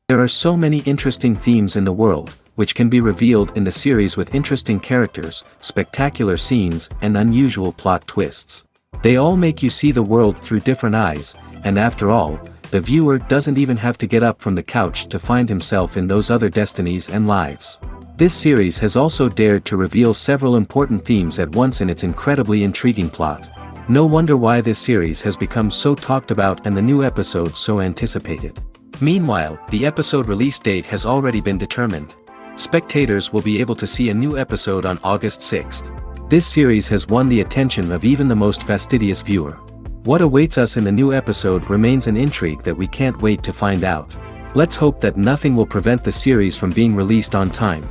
There are so many interesting themes in the world, which can be revealed in the series with interesting characters, spectacular scenes, and unusual plot twists. They all make you see the world through different eyes, and after all, the viewer doesn't even have to get up from the couch to find himself in those other destinies and lives. This series has also dared to reveal several important themes at once in its incredibly intriguing plot. No wonder why this series has become so talked about and the new episodes so anticipated. Meanwhile, the episode release date has already been determined. Spectators will be able to see a new episode on August 6th. This series has won the attention of even the most fastidious viewer. What awaits us in the new episode remains an intrigue that we can't wait to find out. Let's hope that nothing will prevent the series from being released on time.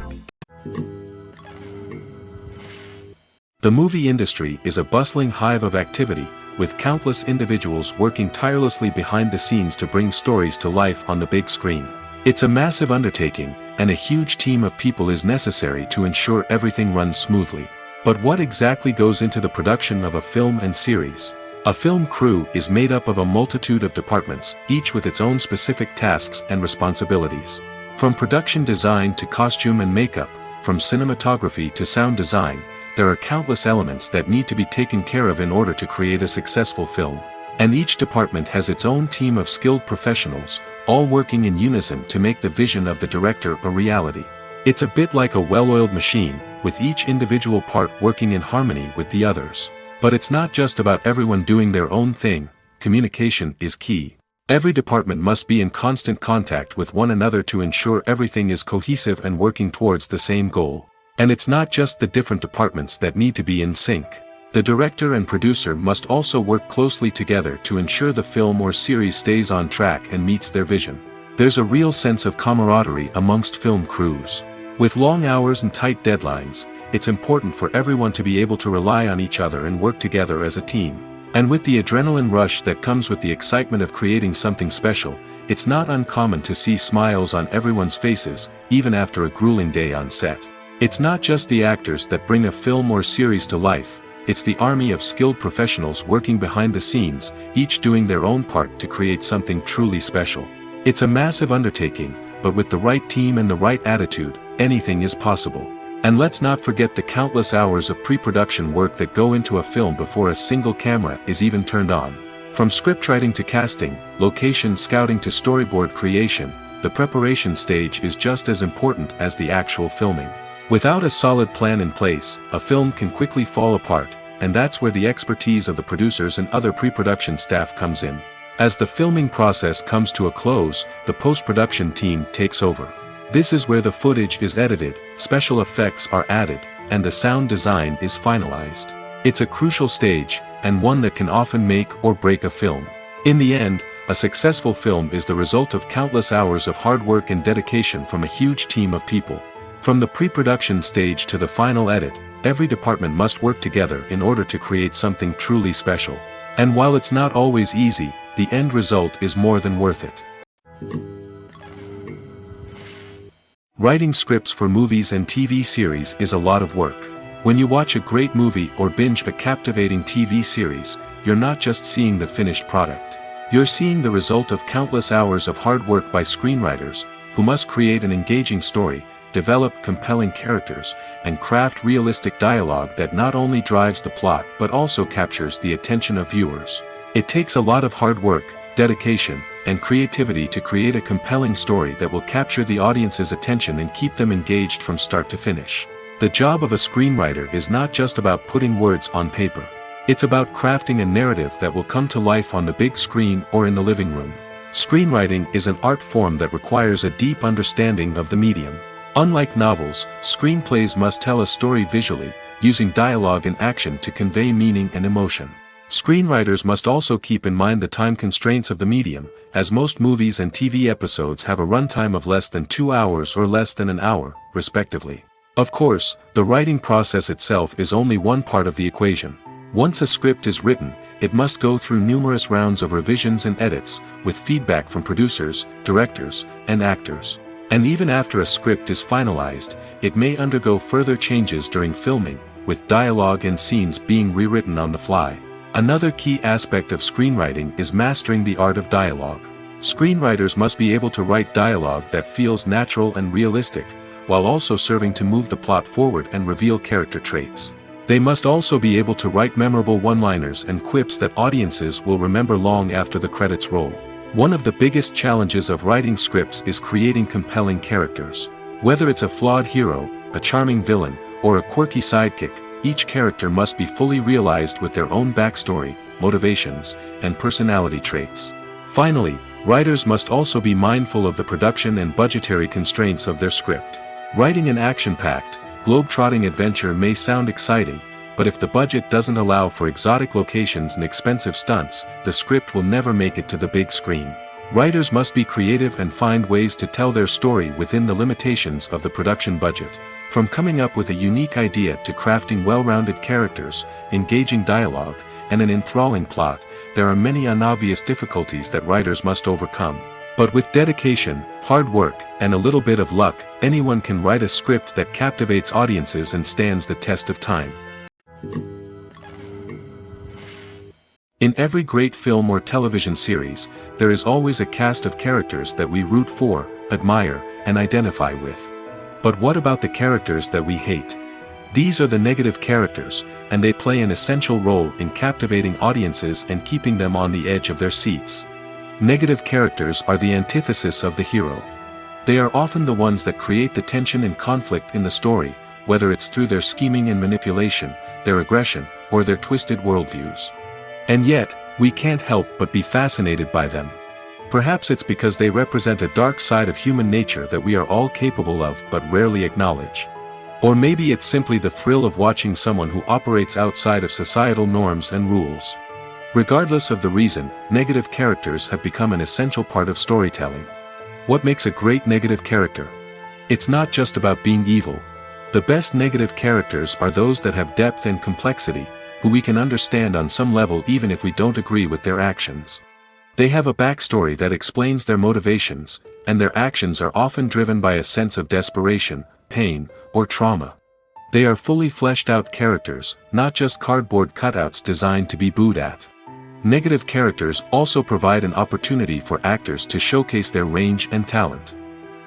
The movie industry is a bustling hive of activity, with countless individuals working tirelessly behind the scenes to bring stories to life on the big screen. It's a massive undertaking, and a huge team of people is necessary to ensure everything runs smoothly. But what exactly goes into the production of a film and series? A film crew is made up of a multitude of departments, each with its own specific tasks and responsibilities. From production design to costume and makeup, from cinematography to sound design, there are countless elements that need to be taken care of in order to create a successful film. And each department has its own team of skilled professionals, all working in unison to make the vision of the director a reality. It's a bit like a well-oiled machine, with each individual part working in harmony with the others. But it's not just about everyone doing their own thing. Communication is key. Every department must be in constant contact with one another to ensure everything is cohesive and working towards the same goal. And it's not just the different departments that need to be in sync. The director and producer must also work closely together to ensure the film or series stays on track and meets their vision. There's a real sense of camaraderie amongst film crews. With long hours and tight deadlines, it's important for everyone to be able to rely on each other and work together as a team. And with the adrenaline rush that comes with the excitement of creating something special, it's not uncommon to see smiles on everyone's faces, even after a grueling day on set. It's not just the actors that bring a film or series to life, it's the army of skilled professionals working behind the scenes, each doing their own part to create something truly special. It's a massive undertaking, but with the right team and the right attitude, anything is possible. And let's not forget the countless hours of pre-production work that go into a film before a single camera is even turned on. From scriptwriting to casting, location scouting to storyboard creation, the preparation stage is just as important as the actual filming. Without a solid plan in place, a film can quickly fall apart, and that's where the expertise of the producers and other pre-production staff comes in. As the filming process comes to a close, the post-production team takes over. This is where the footage is edited, special effects are added, and the sound design is finalized. It's a crucial stage, and one that can often make or break a film. In the end, a successful film is the result of countless hours of hard work and dedication from a huge team of people. From the pre-production stage to the final edit, every department must work together in order to create something truly special. And while it's not always easy, the end result is more than worth it. Writing scripts for movies and TV series is a lot of work. When you watch a great movie or binge a captivating TV series, you're not just seeing the finished product. You're seeing the result of countless hours of hard work by screenwriters, who must create an engaging story, develop compelling characters, and craft realistic dialogue that not only drives the plot but also captures the attention of viewers. It takes a lot of hard work, dedication, and creativity to create a compelling story that will capture the audience's attention and keep them engaged from start to finish. The job of a screenwriter is not just about putting words on paper. It's about crafting a narrative that will come to life on the big screen or in the living room. Screenwriting is an art form that requires a deep understanding of the medium. Unlike novels, screenplays must tell a story visually, using dialogue and action to convey meaning and emotion. Screenwriters must also keep in mind the time constraints of the medium, as most movies and TV episodes have a runtime of less than 2 hours or less than an hour, respectively. Of course, the writing process itself is only one part of the equation. Once a script is written, it must go through numerous rounds of revisions and edits, with feedback from producers, directors, and actors. And even after a script is finalized, it may undergo further changes during filming, with dialogue and scenes being rewritten on the fly. Another key aspect of screenwriting is mastering the art of dialogue. Screenwriters must be able to write dialogue that feels natural and realistic, while also serving to move the plot forward and reveal character traits. They must also be able to write memorable one-liners and quips that audiences will remember long after the credits roll. One of the biggest challenges of writing scripts is creating compelling characters. Whether it's a flawed hero, a charming villain, or a quirky sidekick, each character must be fully realized with their own backstory, motivations, and personality traits. Finally, writers must also be mindful of the production and budgetary constraints of their script. Writing an action-packed, globe-trotting adventure may sound exciting, but if the budget doesn't allow for exotic locations and expensive stunts, the script will never make it to the big screen. Writers must be creative and find ways to tell their story within the limitations of the production budget. From coming up with a unique idea to crafting well-rounded characters, engaging dialogue, and an enthralling plot, there are many unobvious difficulties that writers must overcome. But with dedication, hard work, and a little bit of luck, anyone can write a script that captivates audiences and stands the test of time. In every great film or television series, there is always a cast of characters that we root for, admire, and identify with. But what about the characters that we hate? These are the negative characters, and they play an essential role in captivating audiences and keeping them on the edge of their seats. Negative characters are the antithesis of the hero. They are often the ones that create the tension and conflict in the story, whether it's through their scheming and manipulation, their aggression, or their twisted worldviews. And yet, we can't help but be fascinated by them. Perhaps it's because they represent a dark side of human nature that we are all capable of but rarely acknowledge. Or maybe it's simply the thrill of watching someone who operates outside of societal norms and rules. Regardless of the reason, negative characters have become an essential part of storytelling. What makes a great negative character? It's not just about being evil. The best negative characters are those that have depth and complexity, who we can understand on some level even if we don't agree with their actions. They have a backstory that explains their motivations, and their actions are often driven by a sense of desperation, pain, or trauma. They are fully fleshed out characters, not just cardboard cutouts designed to be booed at. Negative characters also provide an opportunity for actors to showcase their range and talent.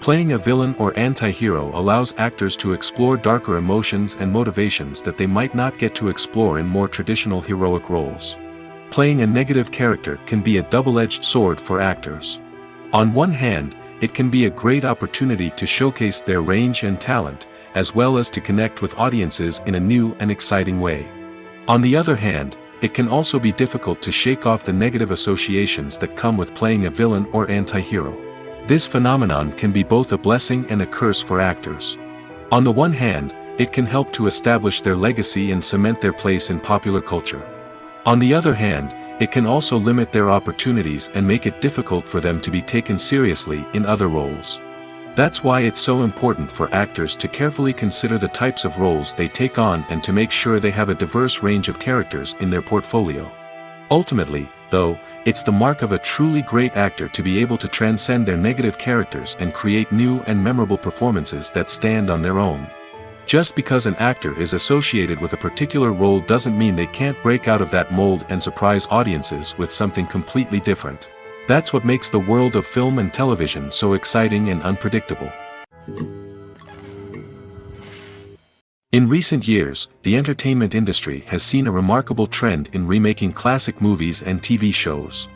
Playing a villain or anti-hero allows actors to explore darker emotions and motivations that they might not get to explore in more traditional heroic roles. Playing a negative character can be a double-edged sword for actors. On one hand, it can be a great opportunity to showcase their range and talent, as well as to connect with audiences in a new and exciting way. On the other hand, it can also be difficult to shake off the negative associations that come with playing a villain or anti-hero. This phenomenon can be both a blessing and a curse for actors. On the one hand, it can help to establish their legacy and cement their place in popular culture. On the other hand, it can also limit their opportunities and make it difficult for them to be taken seriously in other roles. That's why it's so important for actors to carefully consider the types of roles they take on and to make sure they have a diverse range of characters in their portfolio. Ultimately, though, it's the mark of a truly great actor to be able to transcend their negative characters and create new and memorable performances that stand on their own. Just because an actor is associated with a particular role doesn't mean they can't break out of that mold and surprise audiences with something completely different. That's what makes the world of film and television so exciting and unpredictable. In recent years, the entertainment industry has seen a remarkable trend in remaking classic movies and TV shows.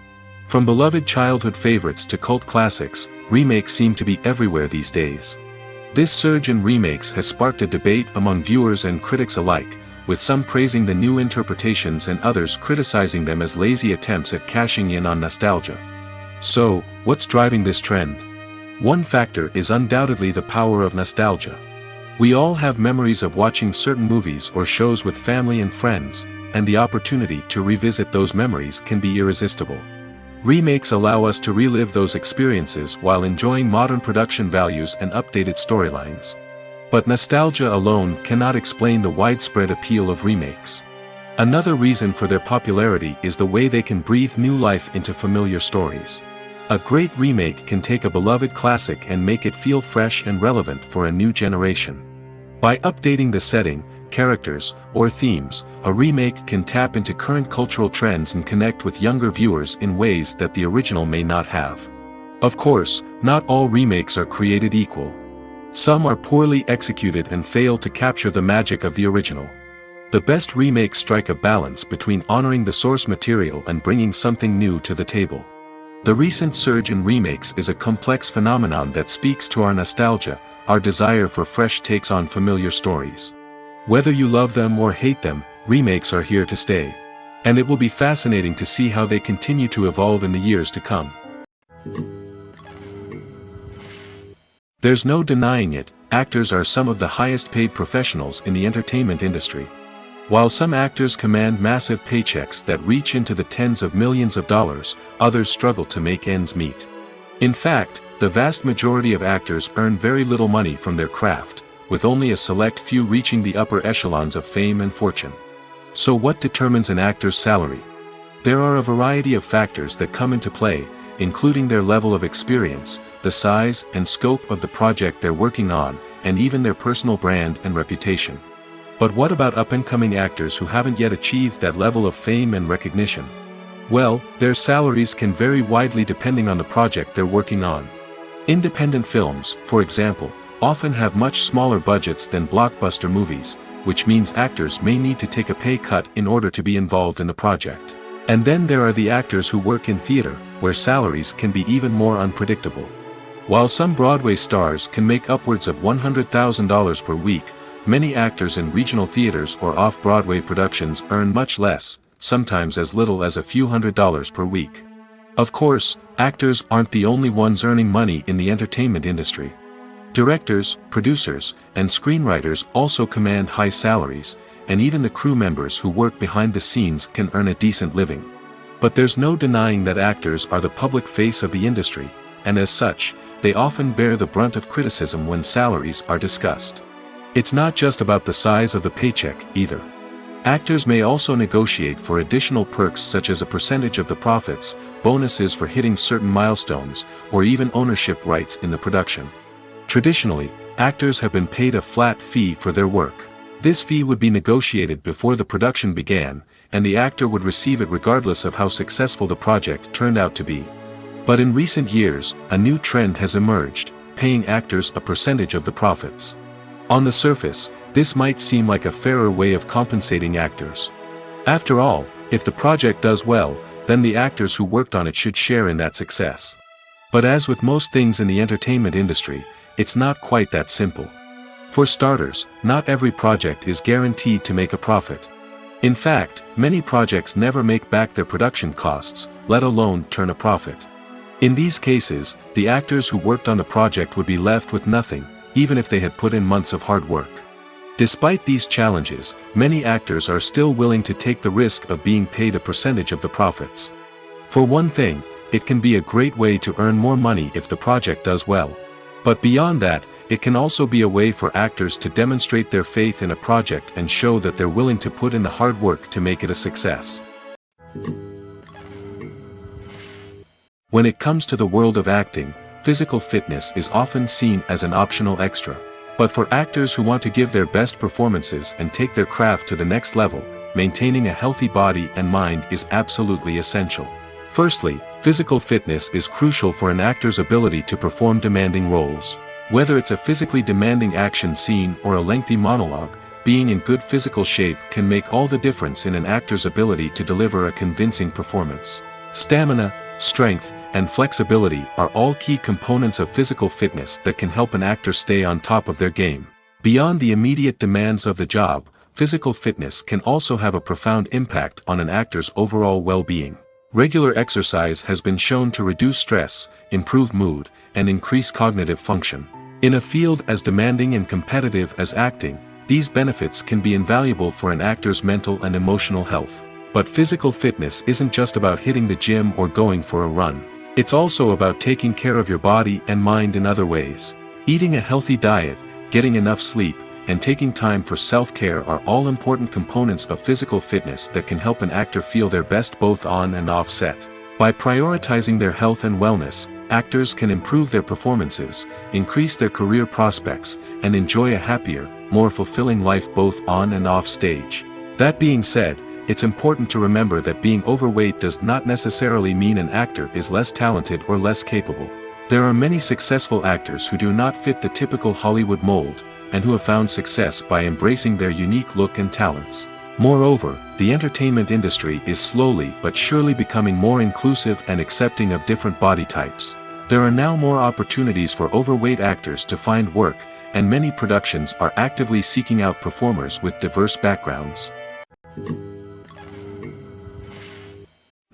From beloved childhood favorites to cult classics, remakes seem to be everywhere these days. This surge in remakes has sparked a debate among viewers and critics alike, with some praising the new interpretations and others criticizing them as lazy attempts at cashing in on nostalgia. So, what's driving this trend? One factor is undoubtedly the power of nostalgia. We all have memories of watching certain movies or shows with family and friends, and the opportunity to revisit those memories can be irresistible. Remakes allow us to relive those experiences while enjoying modern production values and updated storylines. But nostalgia alone cannot explain the widespread appeal of remakes. Another reason for their popularity is the way they can breathe new life into familiar stories. A great remake can take a beloved classic and make it feel fresh and relevant for a new generation. By updating the setting, characters, or themes, a remake can tap into current cultural trends and connect with younger viewers in ways that the original may not have. Of course, not all remakes are created equal. Some are poorly executed and fail to capture the magic of the original. The best remakes strike a balance between honoring the source material and bringing something new to the table. The recent surge in remakes is a complex phenomenon that speaks to our nostalgia, our desire for fresh takes on familiar stories. Whether you love them or hate them, remakes are here to stay. And it will be fascinating to see how they continue to evolve in the years to come. There's no denying it, actors are some of the highest paid professionals in the entertainment industry. While some actors command massive paychecks that reach into the tens of millions of dollars, others struggle to make ends meet. In fact, the vast majority of actors earn very little money from their craft, with only a select few reaching the upper echelons of fame and fortune. So what determines an actor's salary? There are a variety of factors that come into play, including their level of experience, the size and scope of the project they're working on, and even their personal brand and reputation. But what about up-and-coming actors who haven't yet achieved that level of fame and recognition? Well, their salaries can vary widely depending on the project they're working on. Independent films, for example, often have much smaller budgets than blockbuster movies, which means actors may need to take a pay cut in order to be involved in the project. And then there are the actors who work in theater, where salaries can be even more unpredictable. While some Broadway stars can make upwards of $100,000 per week, many actors in regional theaters or off-Broadway productions earn much less, sometimes as little as a few $100s per week. Of course, actors aren't the only ones earning money in the entertainment industry. Directors, producers, and screenwriters also command high salaries, and even the crew members who work behind the scenes can earn a decent living. But there's no denying that actors are the public face of the industry, and as such, they often bear the brunt of criticism when salaries are discussed. It's not just about the size of the paycheck, either. Actors may also negotiate for additional perks such as a percentage of the profits, bonuses for hitting certain milestones, or even ownership rights in the production. Traditionally, actors have been paid a flat fee for their work. This fee would be negotiated before the production began, and the actor would receive it regardless of how successful the project turned out to be. But in recent years, a new trend has emerged, paying actors a percentage of the profits. On the surface, this might seem like a fairer way of compensating actors. After all, if the project does well, then the actors who worked on it should share in that success. But as with most things in the entertainment industry, it's not quite that simple. For starters, not every project is guaranteed to make a profit. In fact, many projects never make back their production costs, let alone turn a profit. In these cases, the actors who worked on the project would be left with nothing, even if they had put in months of hard work. Despite these challenges, many actors are still willing to take the risk of being paid a percentage of the profits. For one thing, it can be a great way to earn more money if the project does well. But beyond that, it can also be a way for actors to demonstrate their faith in a project and show that they're willing to put in the hard work to make it a success. When it comes to the world of acting, physical fitness is often seen as an optional extra. But for actors who want to give their best performances and take their craft to the next level, maintaining a healthy body and mind is absolutely essential. Firstly, physical fitness is crucial for an actor's ability to perform demanding roles. Whether it's a physically demanding action scene or a lengthy monologue, being in good physical shape can make all the difference in an actor's ability to deliver a convincing performance. Stamina, strength, and flexibility are all key components of physical fitness that can help an actor stay on top of their game. Beyond the immediate demands of the job, physical fitness can also have a profound impact on an actor's overall well-being. Regular exercise has been shown to reduce stress, improve mood, and increase cognitive function. In a field as demanding and competitive as acting, these benefits can be invaluable for an actor's mental and emotional health. But physical fitness isn't just about hitting the gym or going for a run. It's also about taking care of your body and mind in other ways. Eating a healthy diet, getting enough sleep, and taking time for self-care are all important components of physical fitness that can help an actor feel their best both on and off set. By prioritizing their health and wellness, actors can improve their performances, increase their career prospects, and enjoy a happier, more fulfilling life both on and off stage. That being said, it's important to remember that being overweight does not necessarily mean an actor is less talented or less capable. There are many successful actors who do not fit the typical Hollywood mold, and who have found success by embracing their unique look and talents. Moreover, the entertainment industry is slowly but surely becoming more inclusive and accepting of different body types. There are now more opportunities for overweight actors to find work, and many productions are actively seeking out performers with diverse backgrounds.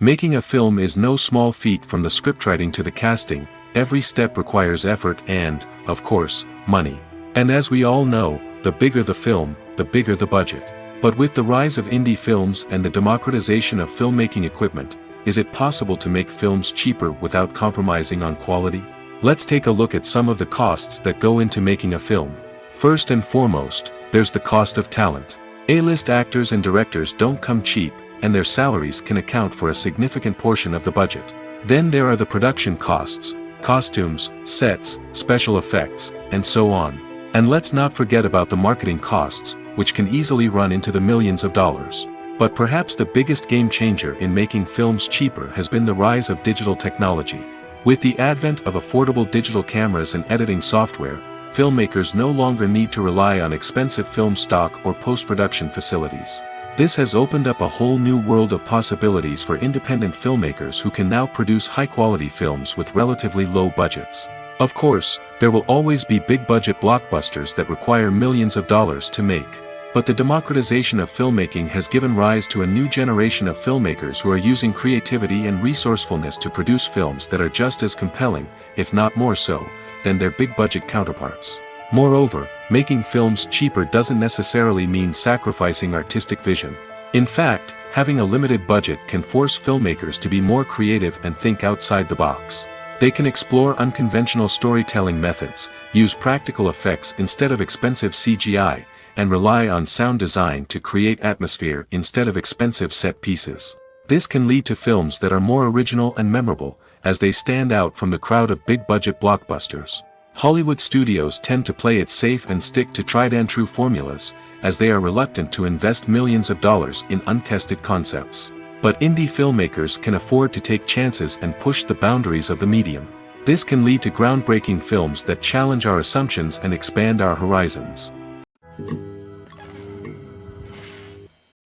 Making a film is no small feat. From the scriptwriting to the casting, every step requires effort and, of course, money. And as we all know, the bigger the film, the bigger the budget. But with the rise of indie films and the democratization of filmmaking equipment, is it possible to make films cheaper without compromising on quality? Let's take a look at some of the costs that go into making a film. First and foremost, there's the cost of talent. A-list actors and directors don't come cheap, and their salaries can account for a significant portion of the budget. Then there are the production costs, costumes, sets, special effects, and so on. And let's not forget about the marketing costs, which can easily run into the millions of dollars. But perhaps the biggest game changer in making films cheaper has been the rise of digital technology. With the advent of affordable digital cameras and editing software, filmmakers no longer need to rely on expensive film stock or post-production facilities. This has opened up a whole new world of possibilities for independent filmmakers who can now produce high-quality films with relatively low budgets. Of course, there will always be big-budget blockbusters that require millions of dollars to make. But the democratization of filmmaking has given rise to a new generation of filmmakers who are using creativity and resourcefulness to produce films that are just as compelling, if not more so, than their big-budget counterparts. Moreover, making films cheaper doesn't necessarily mean sacrificing artistic vision. In fact, having a limited budget can force filmmakers to be more creative and think outside the box. They can explore unconventional storytelling methods, use practical effects instead of expensive CGI, and rely on sound design to create atmosphere instead of expensive set pieces. This can lead to films that are more original and memorable, as they stand out from the crowd of big-budget blockbusters. Hollywood studios tend to play it safe and stick to tried-and-true formulas, as they are reluctant to invest millions of dollars in untested concepts. But indie filmmakers can afford to take chances and push the boundaries of the medium. This can lead to groundbreaking films that challenge our assumptions and expand our horizons.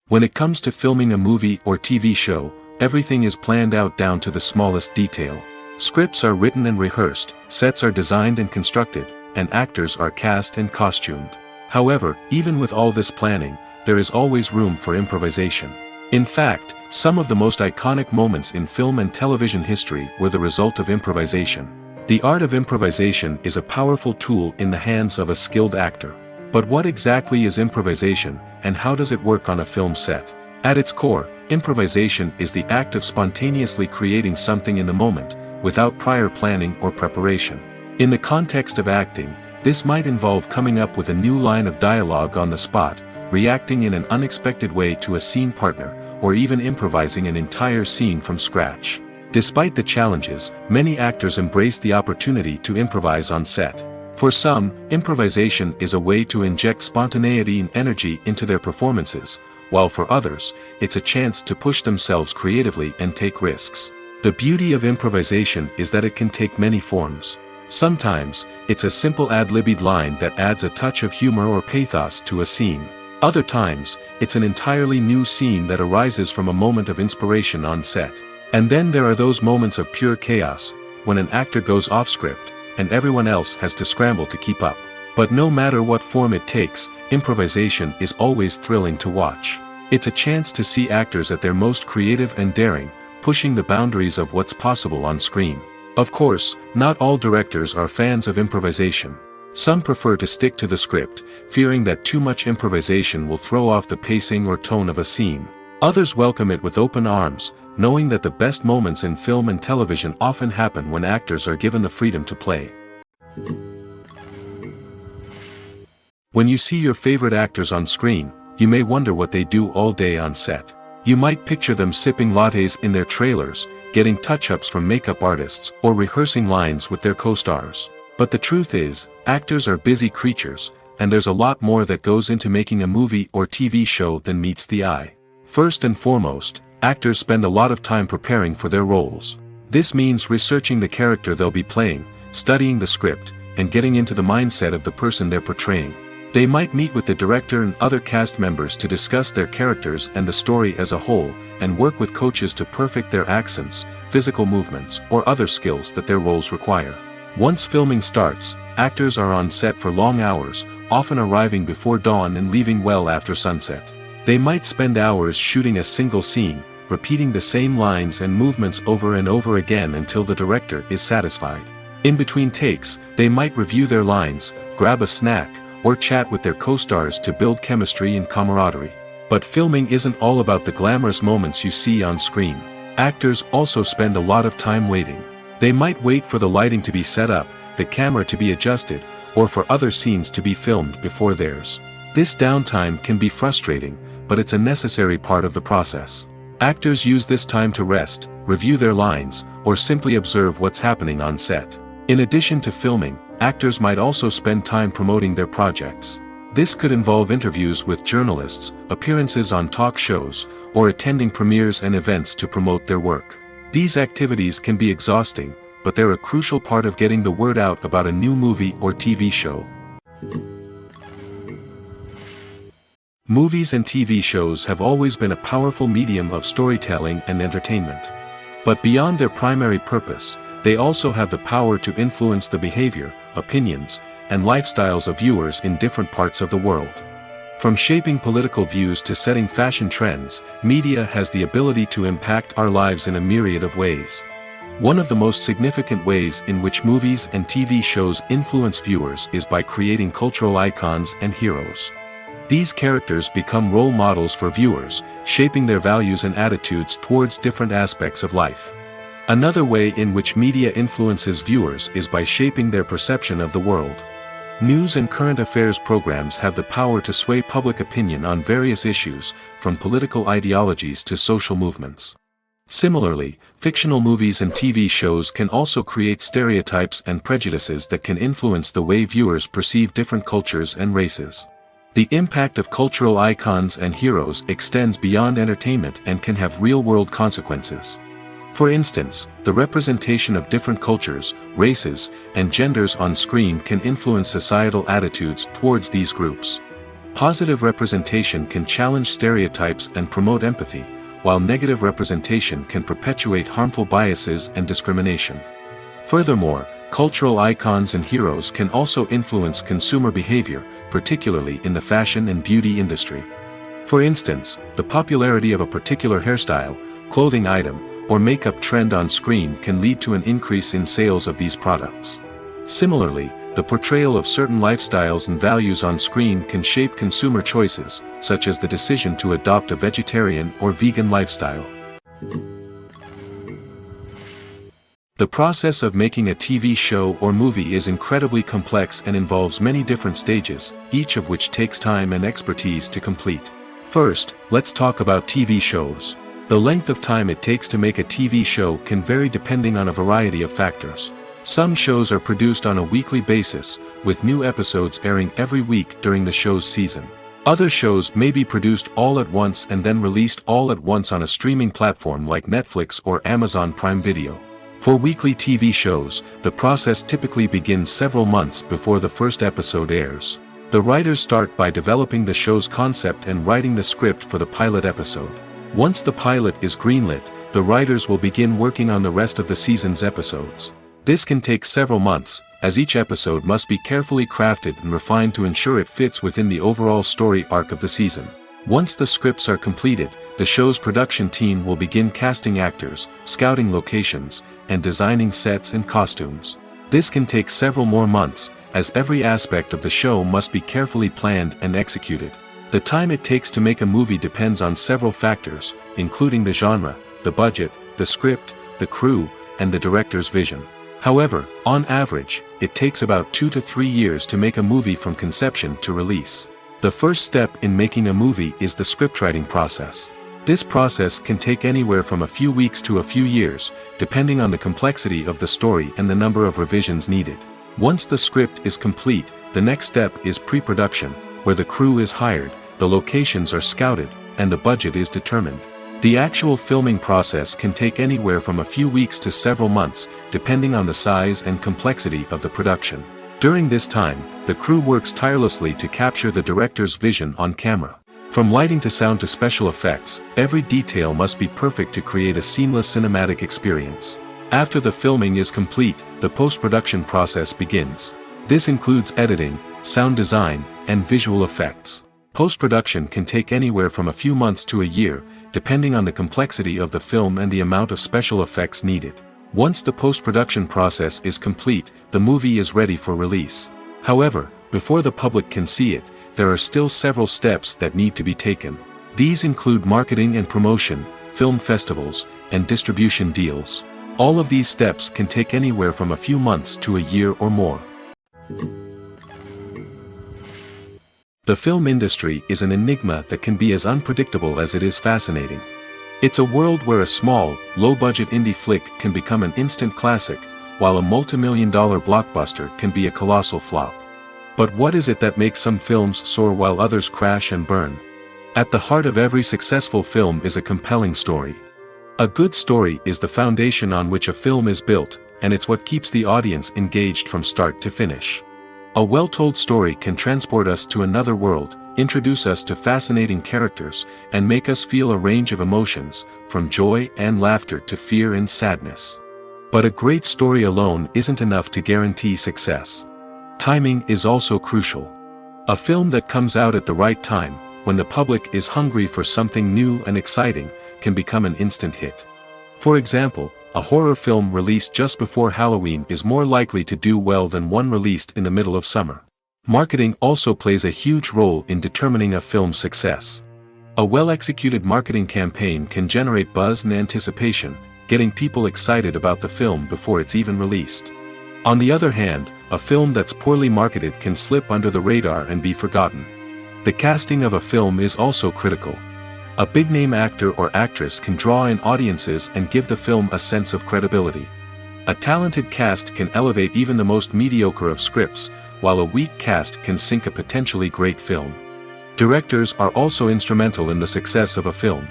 When it comes to filming a movie or TV show, everything is planned out down to the smallest detail. Scripts are written and rehearsed, sets are designed and constructed, and actors are cast and costumed. However, even with all this planning, there is always room for improvisation. In fact, some of the most iconic moments in film and television history were the result of improvisation. The art of improvisation is a powerful tool in the hands of a skilled actor. But what exactly is improvisation, and how does it work on a film set? At its core, improvisation is the act of spontaneously creating something in the moment, without prior planning or preparation. In the context of acting, this might involve coming up with a new line of dialogue on the spot, reacting in an unexpected way to a scene partner, or even improvising an entire scene from scratch. Despite the challenges, many actors embrace the opportunity to improvise on set. For some, improvisation is a way to inject spontaneity and energy into their performances, while for others, it's a chance to push themselves creatively and take risks. The beauty of improvisation is that it can take many forms. Sometimes, it's a simple ad-libbed line that adds a touch of humor or pathos to a scene. Other times, it's an entirely new scene that arises from a moment of inspiration on set. And then there are those moments of pure chaos, when an actor goes off script, and everyone else has to scramble to keep up. But no matter what form it takes, improvisation is always thrilling to watch. It's a chance to see actors at their most creative and daring, pushing the boundaries of what's possible on screen. Of course, not all directors are fans of improvisation. Some prefer to stick to the script, fearing that too much improvisation will throw off the pacing or tone of a scene. Others welcome it with open arms, knowing that the best moments in film and television often happen when actors are given the freedom to play. When you see your favorite actors on screen, you may wonder what they do all day on set. You might picture them sipping lattes in their trailers, getting touch-ups from makeup artists, or rehearsing lines with their co-stars. But the truth is, actors are busy creatures, and there's a lot more that goes into making a movie or TV show than meets the eye. First and foremost, actors spend a lot of time preparing for their roles. This means researching the character they'll be playing, studying the script, and getting into the mindset of the person they're portraying. They might meet with the director and other cast members to discuss their characters and the story as a whole, and work with coaches to perfect their accents, physical movements, or other skills that their roles require. Once filming starts, actors are on set for long hours, often arriving before dawn and leaving well after sunset. They might spend hours shooting a single scene, repeating the same lines and movements over and over again until the director is satisfied. In between takes, they might review their lines, grab a snack, or chat with their co-stars to build chemistry and camaraderie. But filming isn't all about the glamorous moments you see on screen. Actors also spend a lot of time waiting. They might wait for the lighting to be set up, the camera to be adjusted, or for other scenes to be filmed before theirs. This downtime can be frustrating, but it's a necessary part of the process. Actors use this time to rest, review their lines, or simply observe what's happening on set. In addition to filming, actors might also spend time promoting their projects. This could involve interviews with journalists, appearances on talk shows, or attending premieres and events to promote their work. These activities can be exhausting, but they're a crucial part of getting the word out about a new movie or TV show. Movies and TV shows have always been a powerful medium of storytelling and entertainment. But beyond their primary purpose, they also have the power to influence the behavior, opinions, and lifestyles of viewers in different parts of the world. From shaping political views to setting fashion trends, media has the ability to impact our lives in a myriad of ways. One of the most significant ways in which movies and TV shows influence viewers is by creating cultural icons and heroes. These characters become role models for viewers, shaping their values and attitudes towards different aspects of life. Another way in which media influences viewers is by shaping their perception of the world. News and current affairs programs have the power to sway public opinion on various issues, from political ideologies to social movements. Similarly, fictional movies and TV shows can also create stereotypes and prejudices that can influence the way viewers perceive different cultures and races. The impact of cultural icons and heroes extends beyond entertainment and can have real-world consequences. For instance, the representation of different cultures, races, and genders on screen can influence societal attitudes towards these groups. Positive representation can challenge stereotypes and promote empathy, while negative representation can perpetuate harmful biases and discrimination. Furthermore, cultural icons and heroes can also influence consumer behavior, particularly in the fashion and beauty industry. For instance, the popularity of a particular hairstyle, clothing item, or makeup trend on screen can lead to an increase in sales of these products. Similarly, the portrayal of certain lifestyles and values on screen can shape consumer choices, such as the decision to adopt a vegetarian or vegan lifestyle. The process of making a TV show or movie is incredibly complex and involves many different stages, each of which takes time and expertise to complete. First, let's talk about TV shows. The length of time it takes to make a TV show can vary depending on a variety of factors. Some shows are produced on a weekly basis, with new episodes airing every week during the show's season. Other shows may be produced all at once and then released all at once on a streaming platform like Netflix or Amazon Prime Video. For weekly TV shows, the process typically begins several months before the first episode airs. The writers start by developing the show's concept and writing the script for the pilot episode. Once the pilot is greenlit, the writers will begin working on the rest of the season's episodes. This can take several months, as each episode must be carefully crafted and refined to ensure it fits within the overall story arc of the season. Once the scripts are completed, the show's production team will begin casting actors, scouting locations, and designing sets and costumes. This can take several more months, as every aspect of the show must be carefully planned and executed. The time it takes to make a movie depends on several factors, including the genre, the budget, the script, the crew, and the director's vision. However, on average, it takes about 2 to 3 years to make a movie from conception to release. The first step in making a movie is the scriptwriting process. This process can take anywhere from a few weeks to a few years, depending on the complexity of the story and the number of revisions needed. Once the script is complete, the next step is pre-production, where the crew is hired, the locations are scouted, and the budget is determined. The actual filming process can take anywhere from a few weeks to several months, depending on the size and complexity of the production. During this time, the crew works tirelessly to capture the director's vision on camera. From lighting to sound to special effects, every detail must be perfect to create a seamless cinematic experience. After the filming is complete, the post-production process begins. This includes editing, sound design, and visual effects. Post-production can take anywhere from a few months to a year, depending on the complexity of the film and the amount of special effects needed. Once the post-production process is complete, the movie is ready for release. However, before the public can see it, there are still several steps that need to be taken. These include marketing and promotion, film festivals, and distribution deals. All of these steps can take anywhere from a few months to a year or more. The film industry is an enigma that can be as unpredictable as it is fascinating. It's a world where a small, low-budget indie flick can become an instant classic, while a multi-million-dollar blockbuster can be a colossal flop. But what is it that makes some films soar while others crash and burn? At the heart of every successful film is a compelling story. A good story is the foundation on which a film is built, and it's what keeps the audience engaged from start to finish. A well-told story can transport us to another world, introduce us to fascinating characters, and make us feel a range of emotions, from joy and laughter to fear and sadness. But a great story alone isn't enough to guarantee success. Timing is also crucial. A film that comes out at the right time, when the public is hungry for something new and exciting, can become an instant hit. For example, a horror film released just before Halloween is more likely to do well than one released in the middle of summer. Marketing also plays a huge role in determining a film's success. A well-executed marketing campaign can generate buzz and anticipation, getting people excited about the film before it's even released. On the other hand, a film that's poorly marketed can slip under the radar and be forgotten. The casting of a film is also critical. A big-name actor or actress can draw in audiences and give the film a sense of credibility. A talented cast can elevate even the most mediocre of scripts, while a weak cast can sink a potentially great film. Directors are also instrumental in the success of a film.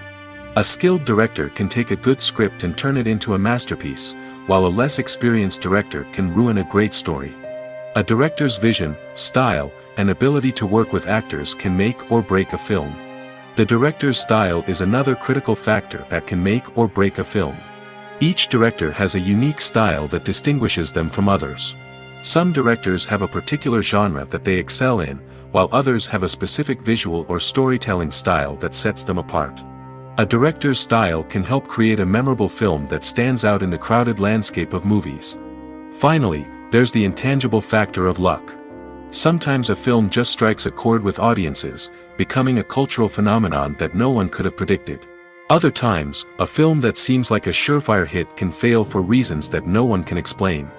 A skilled director can take a good script and turn it into a masterpiece, while a less experienced director can ruin a great story. A director's vision, style, and ability to work with actors can make or break a film. The director's style is another critical factor that can make or break a film. Each director has a unique style that distinguishes them from others. Some directors have a particular genre that they excel in, while others have a specific visual or storytelling style that sets them apart. A director's style can help create a memorable film that stands out in the crowded landscape of movies. Finally, there's the intangible factor of luck. Sometimes a film just strikes a chord with audiences, becoming a cultural phenomenon that no one could have predicted. Other times, a film that seems like a surefire hit can fail for reasons that no one can explain.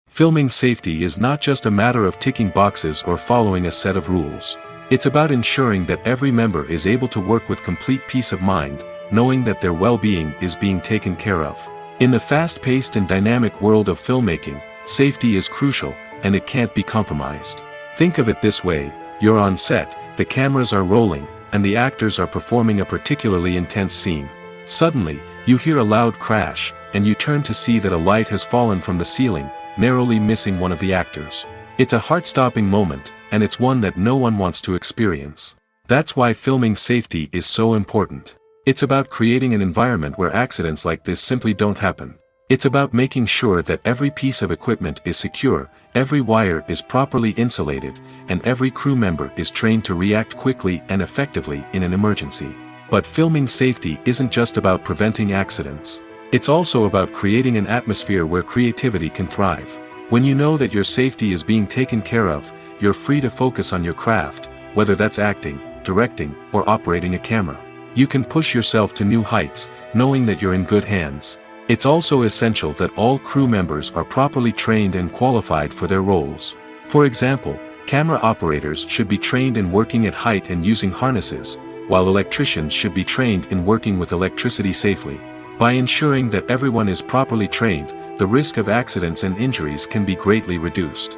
Filming safety is not just a matter of ticking boxes or following a set of rules. It's about ensuring that every member is able to work with complete peace of mind, knowing that their well-being is being taken care of. In the fast-paced and dynamic world of filmmaking, safety is crucial, and it can't be compromised. Think of it this way: you're on set, the cameras are rolling, and the actors are performing a particularly intense scene. Suddenly, you hear a loud crash, and you turn to see that a light has fallen from the ceiling, narrowly missing one of the actors. It's a heart-stopping moment, and it's one that no one wants to experience. That's why filming safety is so important. It's about creating an environment where accidents like this simply don't happen. It's about making sure that every piece of equipment is secure, every wire is properly insulated, and every crew member is trained to react quickly and effectively in an emergency. But filming safety isn't just about preventing accidents. It's also about creating an atmosphere where creativity can thrive. When you know that your safety is being taken care of, you're free to focus on your craft, whether that's acting, directing, or operating a camera. You can push yourself to new heights, knowing that you're in good hands. It's also essential that all crew members are properly trained and qualified for their roles. For example, camera operators should be trained in working at height and using harnesses, while electricians should be trained in working with electricity safely. By ensuring that everyone is properly trained, the risk of accidents and injuries can be greatly reduced.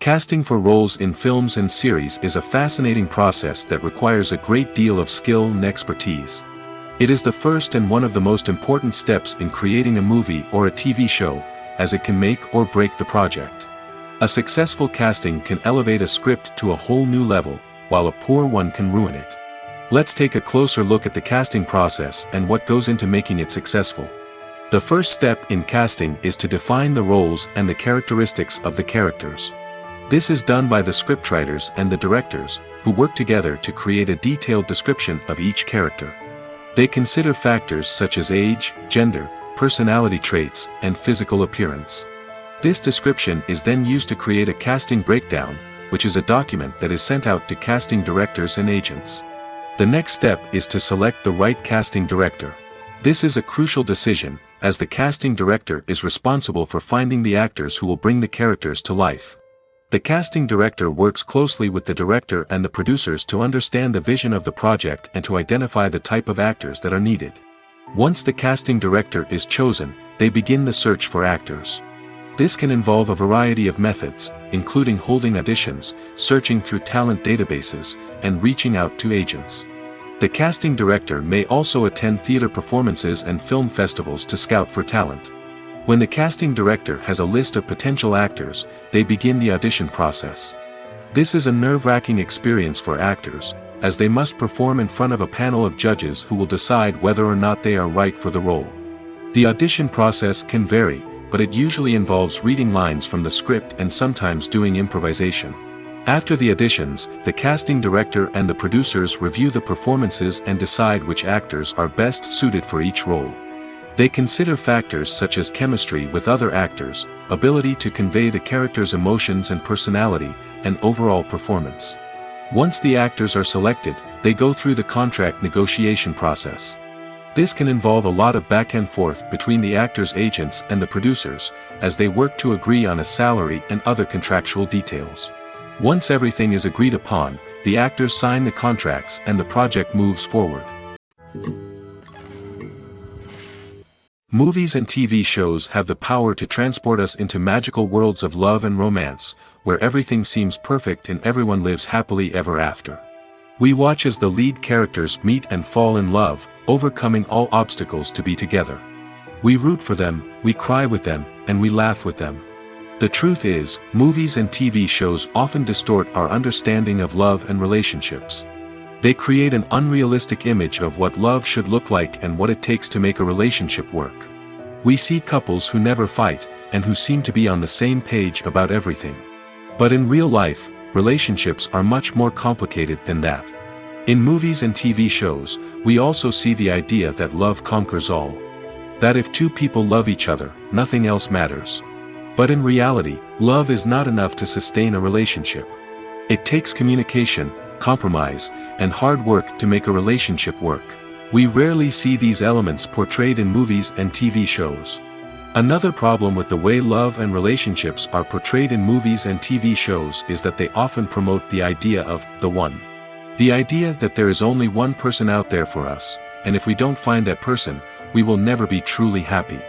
Casting for roles in films and series is a fascinating process that requires a great deal of skill and expertise. It is the first and one of the most important steps in creating a movie or a TV show, as it can make or break the project. A successful casting can elevate a script to a whole new level, while a poor one can ruin it. Let's take a closer look at the casting process and what goes into making it successful. The first step in casting is to define the roles and the characteristics of the characters. This is done by the scriptwriters and the directors, who work together to create a detailed description of each character. They consider factors such as age, gender, personality traits, and physical appearance. This description is then used to create a casting breakdown, which is a document that is sent out to casting directors and agents. The next step is to select the right casting director. This is a crucial decision, as the casting director is responsible for finding the actors who will bring the characters to life. The casting director works closely with the director and the producers to understand the vision of the project and to identify the type of actors that are needed. Once the casting director is chosen, they begin the search for actors. This can involve a variety of methods, including holding auditions, searching through talent databases, and reaching out to agents. The casting director may also attend theater performances and film festivals to scout for talent. When the casting director has a list of potential actors, they begin the audition process. This is a nerve-wracking experience for actors, as they must perform in front of a panel of judges who will decide whether or not they are right for the role. The audition process can vary, but it usually involves reading lines from the script and sometimes doing improvisation. After the auditions, the casting director and the producers review the performances and decide which actors are best suited for each role. They consider factors such as chemistry with other actors, ability to convey the character's emotions and personality, and overall performance. Once the actors are selected, they go through the contract negotiation process. This can involve a lot of back and forth between the actors' agents and the producers, as they work to agree on a salary and other contractual details. Once everything is agreed upon, the actors sign the contracts and the project moves forward. Movies and TV shows have the power to transport us into magical worlds of love and romance, where everything seems perfect and everyone lives happily ever after. We watch as the lead characters meet and fall in love, overcoming all obstacles to be together. We root for them, we cry with them, and we laugh with them. The truth is, movies and TV shows often distort our understanding of love and relationships. They create an unrealistic image of what love should look like and what it takes to make a relationship work. We see couples who never fight, and who seem to be on the same page about everything. But in real life, relationships are much more complicated than that. In movies and TV shows, we also see the idea that love conquers all. That if two people love each other, nothing else matters. But in reality, love is not enough to sustain a relationship. It takes communication, compromise, and hard work to make a relationship work. We rarely see these elements portrayed in movies and TV shows. Another problem with the way love and relationships are portrayed in movies and TV shows is that they often promote the idea of the one. The idea that there is only one person out there for us, and if we don't find that person, we will never be truly happy.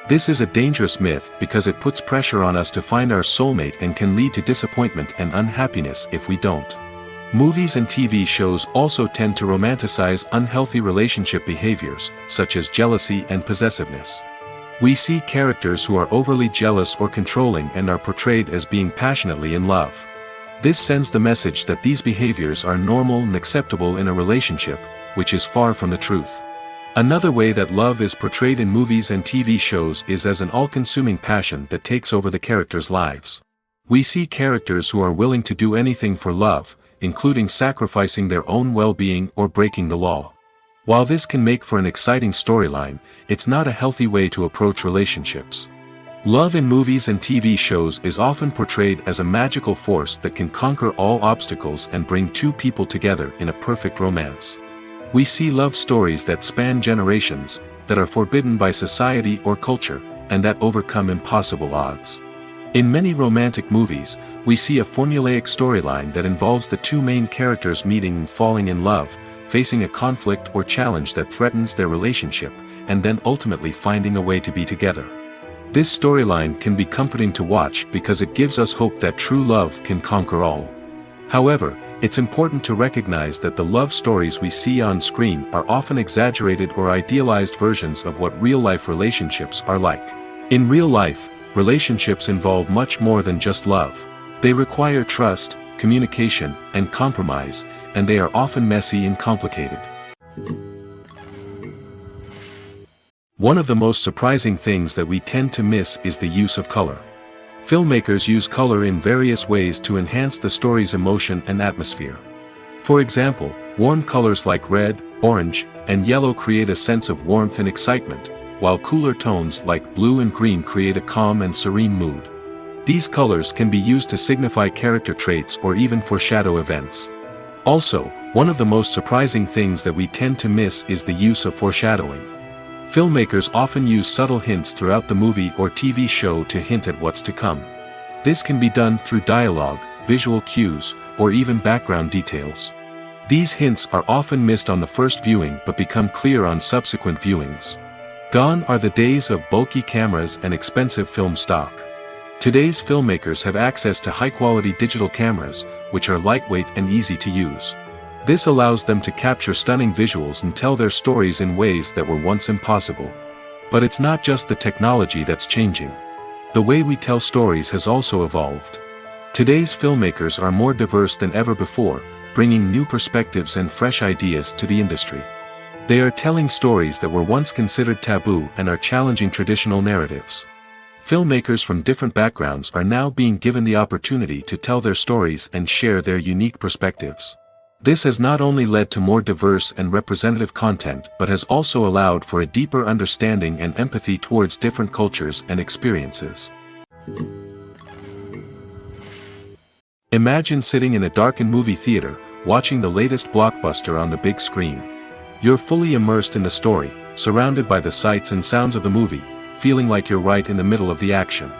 This is a dangerous myth because it puts pressure on us to find our soulmate and can lead to disappointment and unhappiness if we don't. Movies and TV shows also tend to romanticize unhealthy relationship behaviors, such as jealousy and possessiveness. We see characters who are overly jealous or controlling and are portrayed as being passionately in love. This sends the message that these behaviors are normal and acceptable in a relationship, which is far from the truth. Another way that love is portrayed in movies and TV shows is as an all-consuming passion that takes over the characters' lives. We see characters who are willing to do anything for love, including sacrificing their own well-being or breaking the law. While this can make for an exciting storyline, it's not a healthy way to approach relationships. Love in movies and TV shows is often portrayed as a magical force that can conquer all obstacles and bring two people together in a perfect romance. We see love stories that span generations, that are forbidden by society or culture, and that overcome impossible odds. In many romantic movies, we see a formulaic storyline that involves the two main characters meeting and falling in love, facing a conflict or challenge that threatens their relationship, and then ultimately finding a way to be together. This storyline can be comforting to watch because it gives us hope that true love can conquer all. However, it's important to recognize that the love stories we see on screen are often exaggerated or idealized versions of what real-life relationships are like. In real life, relationships involve much more than just love. They require trust, communication, and compromise, and they are often messy and complicated. One of the most surprising things that we tend to miss is the use of color. Filmmakers use color in various ways to enhance the story's emotion and atmosphere. For example, warm colors like red, orange, and yellow create a sense of warmth and excitement, while cooler tones like blue and green create a calm and serene mood. These colors can be used to signify character traits or even foreshadow events. Also, one of the most surprising things that we tend to miss is the use of foreshadowing. Filmmakers often use subtle hints throughout the movie or TV show to hint at what's to come. This can be done through dialogue, visual cues, or even background details. These hints are often missed on the first viewing but become clear on subsequent viewings. Gone are the days of bulky cameras and expensive film stock. Today's filmmakers have access to high-quality digital cameras, which are lightweight and easy to use. This allows them to capture stunning visuals and tell their stories in ways that were once impossible. But it's not just the technology that's changing. The way we tell stories has also evolved. Today's filmmakers are more diverse than ever before, bringing new perspectives and fresh ideas to the industry. They are telling stories that were once considered taboo and are challenging traditional narratives. Filmmakers from different backgrounds are now being given the opportunity to tell their stories and share their unique perspectives. This has not only led to more diverse and representative content but has also allowed for a deeper understanding and empathy towards different cultures and experiences. Imagine sitting in a darkened movie theater, watching the latest blockbuster on the big screen. You're fully immersed in the story, surrounded by the sights and sounds of the movie, feeling like you're right in the middle of the action.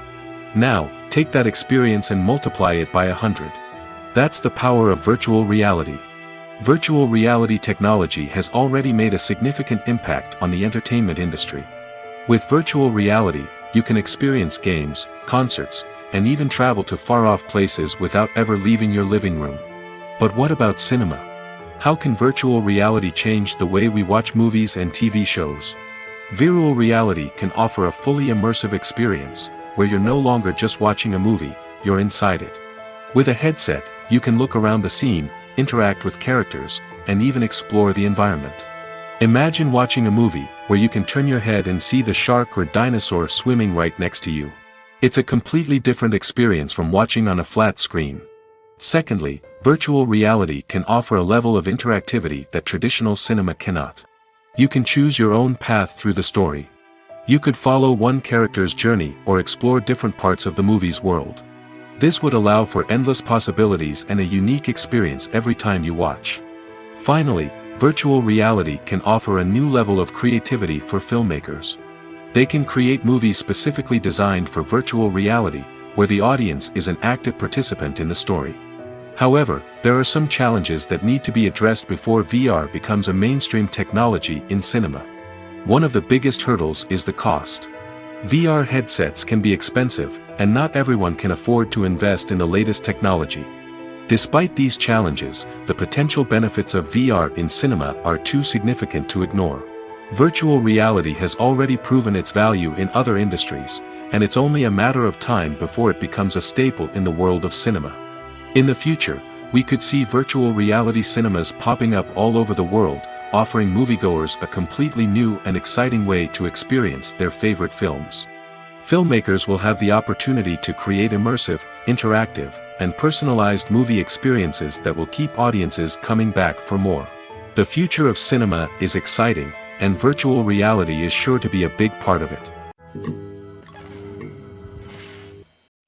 Now, take that experience and multiply it by 100. That's the power of virtual reality. Virtual reality technology has already made a significant impact on the entertainment industry. With virtual reality, you can experience games, concerts, and even travel to far-off places without ever leaving your living room. But what about cinema? How can virtual reality change the way we watch movies and TV shows? Virtual reality can offer a fully immersive experience, where you're no longer just watching a movie, you're inside it. With a headset, you can look around the scene, interact with characters, and even explore the environment. Imagine watching a movie where you can turn your head and see the shark or dinosaur swimming right next to you. It's a completely different experience from watching on a flat screen. Secondly, virtual reality can offer a level of interactivity that traditional cinema cannot. You can choose your own path through the story. You could follow one character's journey or explore different parts of the movie's world. This would allow for endless possibilities and a unique experience every time you watch. Finally, virtual reality can offer a new level of creativity for filmmakers. They can create movies specifically designed for virtual reality, where the audience is an active participant in the story. However, there are some challenges that need to be addressed before VR becomes a mainstream technology in cinema. One of the biggest hurdles is the cost. VR headsets can be expensive, and not everyone can afford to invest in the latest technology. Despite these challenges, the potential benefits of VR in cinema are too significant to ignore. Virtual reality has already proven its value in other industries, and it's only a matter of time before it becomes a staple in the world of cinema. In the future, we could see virtual reality cinemas popping up all over the world, offering moviegoers a completely new and exciting way to experience their favorite films. Filmmakers will have the opportunity to create immersive, interactive, and personalized movie experiences that will keep audiences coming back for more. The future of cinema is exciting, and virtual reality is sure to be a big part of it.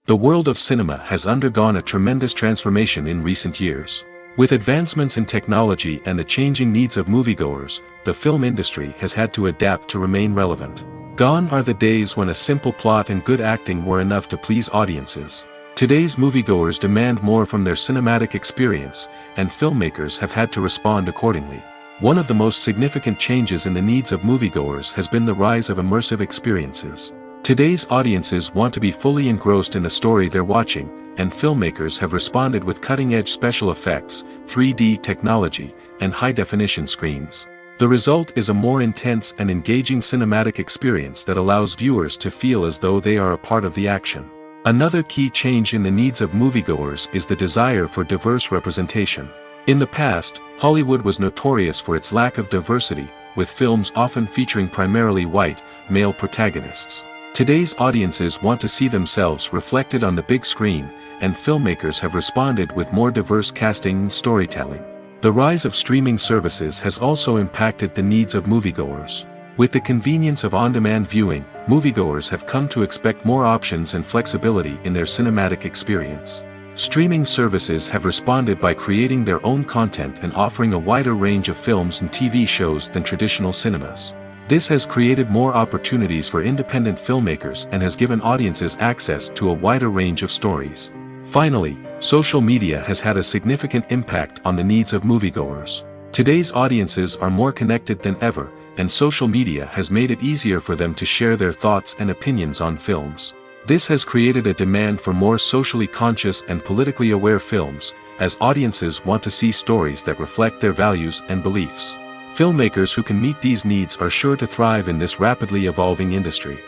The world of cinema has undergone a tremendous transformation in recent years. With advancements in technology and the changing needs of moviegoers, the film industry has had to adapt to remain relevant. Gone are the days when a simple plot and good acting were enough to please audiences. Today's moviegoers demand more from their cinematic experience, and filmmakers have had to respond accordingly. One of the most significant changes in the needs of moviegoers has been the rise of immersive experiences. Today's audiences want to be fully engrossed in the story they're watching, and filmmakers have responded with cutting-edge special effects, 3D technology, and high-definition screens. The result is a more intense and engaging cinematic experience that allows viewers to feel as though they are a part of the action. Another key change in the needs of moviegoers is the desire for diverse representation. In the past, Hollywood was notorious for its lack of diversity, with films often featuring primarily white, male protagonists. Today's audiences want to see themselves reflected on the big screen, and filmmakers have responded with more diverse casting and storytelling. The rise of streaming services has also impacted the needs of moviegoers. With the convenience of on-demand viewing, moviegoers have come to expect more options and flexibility in their cinematic experience. Streaming services have responded by creating their own content and offering a wider range of films and TV shows than traditional cinemas. This has created more opportunities for independent filmmakers and has given audiences access to a wider range of stories. Finally, social media has had a significant impact on the needs of moviegoers. Today's audiences are more connected than ever, and social media has made it easier for them to share their thoughts and opinions on films. This has created a demand for more socially conscious and politically aware films, as audiences want to see stories that reflect their values and beliefs. Filmmakers who can meet these needs are sure to thrive in this rapidly evolving industry.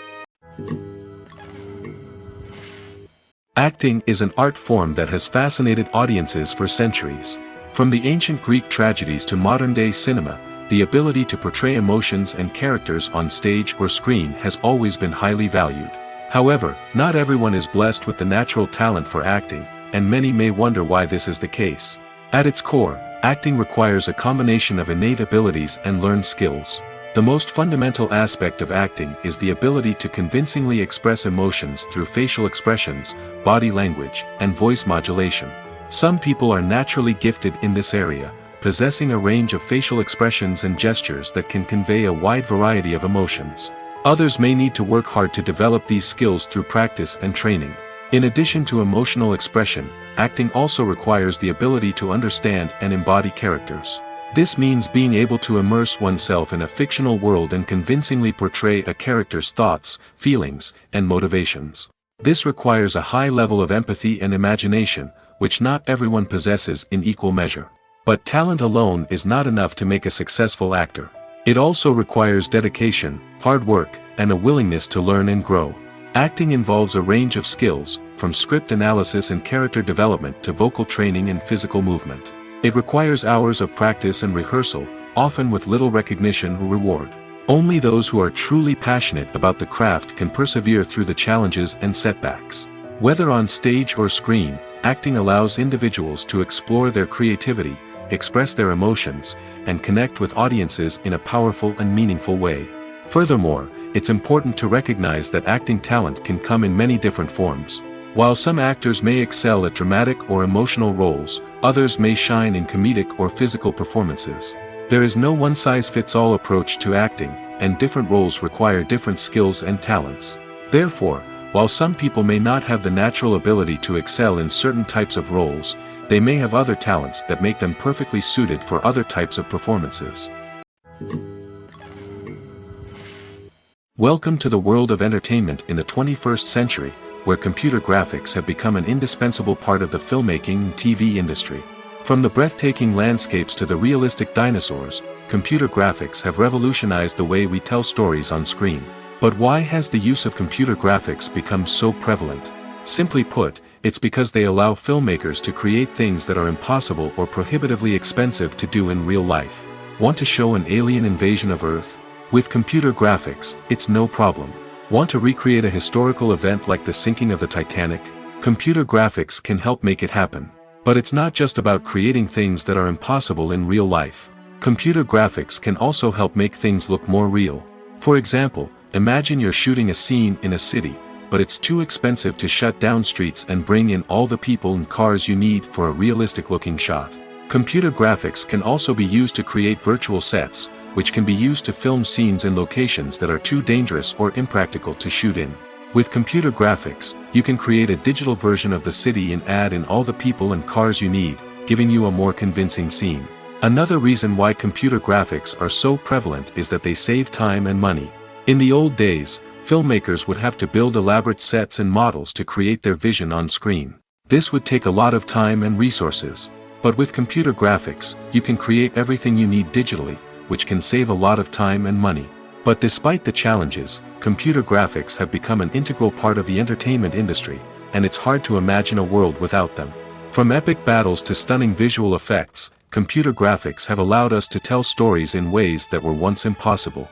Acting is an art form that has fascinated audiences for centuries. From the ancient Greek tragedies to modern-day cinema, the ability to portray emotions and characters on stage or screen has always been highly valued. However, not everyone is blessed with the natural talent for acting, and many may wonder why this is the case. At its core, acting requires a combination of innate abilities and learned skills. The most fundamental aspect of acting is the ability to convincingly express emotions through facial expressions, body language, and voice modulation. Some people are naturally gifted in this area, possessing a range of facial expressions and gestures that can convey a wide variety of emotions. Others may need to work hard to develop these skills through practice and training. In addition to emotional expression, acting also requires the ability to understand and embody characters. This means being able to immerse oneself in a fictional world and convincingly portray a character's thoughts, feelings, and motivations. This requires a high level of empathy and imagination, which not everyone possesses in equal measure. But talent alone is not enough to make a successful actor. It also requires dedication, hard work, and a willingness to learn and grow. Acting involves a range of skills, from script analysis and character development to vocal training and physical movement. It requires hours of practice and rehearsal, often with little recognition or reward. Only those who are truly passionate about the craft can persevere through the challenges and setbacks. Whether on stage or screen, acting allows individuals to explore their creativity, express their emotions, and connect with audiences in a powerful and meaningful way. Furthermore, it's important to recognize that acting talent can come in many different forms. While some actors may excel at dramatic or emotional roles, others may shine in comedic or physical performances. There is no one-size-fits-all approach to acting, and different roles require different skills and talents. Therefore, while some people may not have the natural ability to excel in certain types of roles, they may have other talents that make them perfectly suited for other types of performances. Welcome to the world of entertainment in the 21st century, where computer graphics have become an indispensable part of the filmmaking and TV industry. From the breathtaking landscapes to the realistic dinosaurs, computer graphics have revolutionized the way we tell stories on screen. But why has the use of computer graphics become so prevalent? Simply put, it's because they allow filmmakers to create things that are impossible or prohibitively expensive to do in real life. Want to show an alien invasion of Earth? With computer graphics, it's no problem. Want to recreate a historical event like the sinking of the Titanic? Computer graphics can help make it happen. But it's not just about creating things that are impossible in real life. Computer graphics can also help make things look more real. For example, imagine you're shooting a scene in a city, but it's too expensive to shut down streets and bring in all the people and cars you need for a realistic-looking shot. Computer graphics can also be used to create virtual sets, which can be used to film scenes in locations that are too dangerous or impractical to shoot in. With computer graphics, you can create a digital version of the city and add in all the people and cars you need, giving you a more convincing scene. Another reason why computer graphics are so prevalent is that they save time and money. In the old days, filmmakers would have to build elaborate sets and models to create their vision on screen. This would take a lot of time and resources. But with computer graphics, you can create everything you need digitally, which can save a lot of time and money. But despite the challenges, computer graphics have become an integral part of the entertainment industry, and it's hard to imagine a world without them. From epic battles to stunning visual effects, computer graphics have allowed us to tell stories in ways that were once impossible.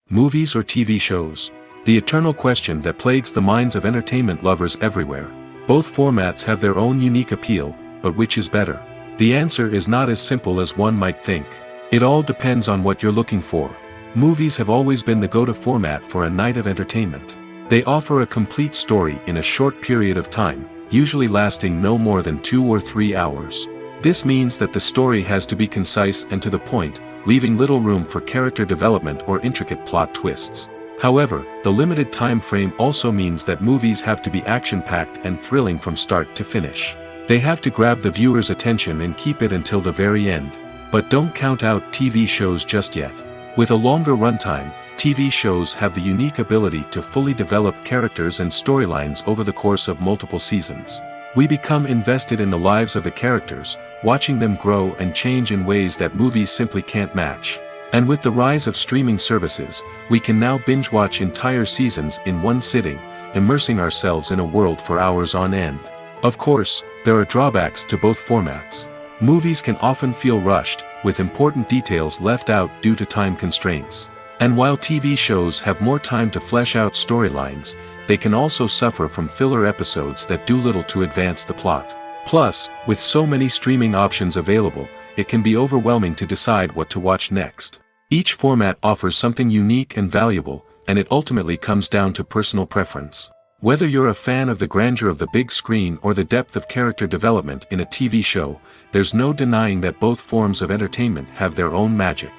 Movies or TV shows? The eternal question that plagues the minds of entertainment lovers everywhere. Both formats have their own unique appeal, but which is better? The answer is not as simple as one might think. It all depends on what you're looking for. Movies have always been the go-to format for a night of entertainment. They offer a complete story in a short period of time, usually lasting no more than 2 or 3 hours. This means that the story has to be concise and to the point, leaving little room for character development or intricate plot twists. However, the limited time frame also means that movies have to be action-packed and thrilling from start to finish. They have to grab the viewer's attention and keep it until the very end. But don't count out TV shows just yet. With a longer runtime, TV shows have the unique ability to fully develop characters and storylines over the course of multiple seasons. We become invested in the lives of the characters, watching them grow and change in ways that movies simply can't match. And with the rise of streaming services, we can now binge-watch entire seasons in one sitting, immersing ourselves in a world for hours on end. Of course, there are drawbacks to both formats. Movies can often feel rushed, with important details left out due to time constraints. And while TV shows have more time to flesh out storylines, they can also suffer from filler episodes that do little to advance the plot. Plus, with so many streaming options available, it can be overwhelming to decide what to watch next. Each format offers something unique and valuable, and it ultimately comes down to personal preference. Whether you're a fan of the grandeur of the big screen or the depth of character development in a TV show, there's no denying that both forms of entertainment have their own magic.